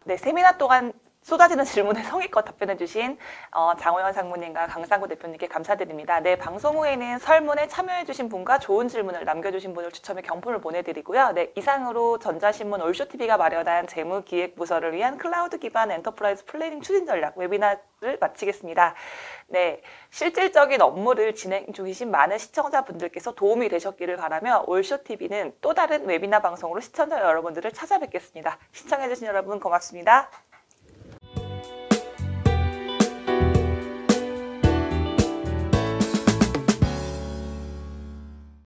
네, 세미나 동안 쏟아지는 질문에 성의껏 답변해 주신 장호연 상무님과 강상구 대표님께 감사드립니다. 네, 방송 후에는 설문에 참여해 주신 분과 좋은 질문을 남겨주신 분을 추첨해 경품을 보내드리고요. 네, 이상으로 전자신문 올쇼TV가 마련한 재무기획부서를 위한 클라우드 기반 엔터프라이즈 플래닝 추진 전략 웨비나를 마치겠습니다. 네, 실질적인 업무를 진행 중이신 많은 시청자분들께서 도움이 되셨기를 바라며 올쇼TV는 또 다른 웨비나 방송으로 시청자 여러분들을 찾아뵙겠습니다. 시청해 주신 여러분 고맙습니다.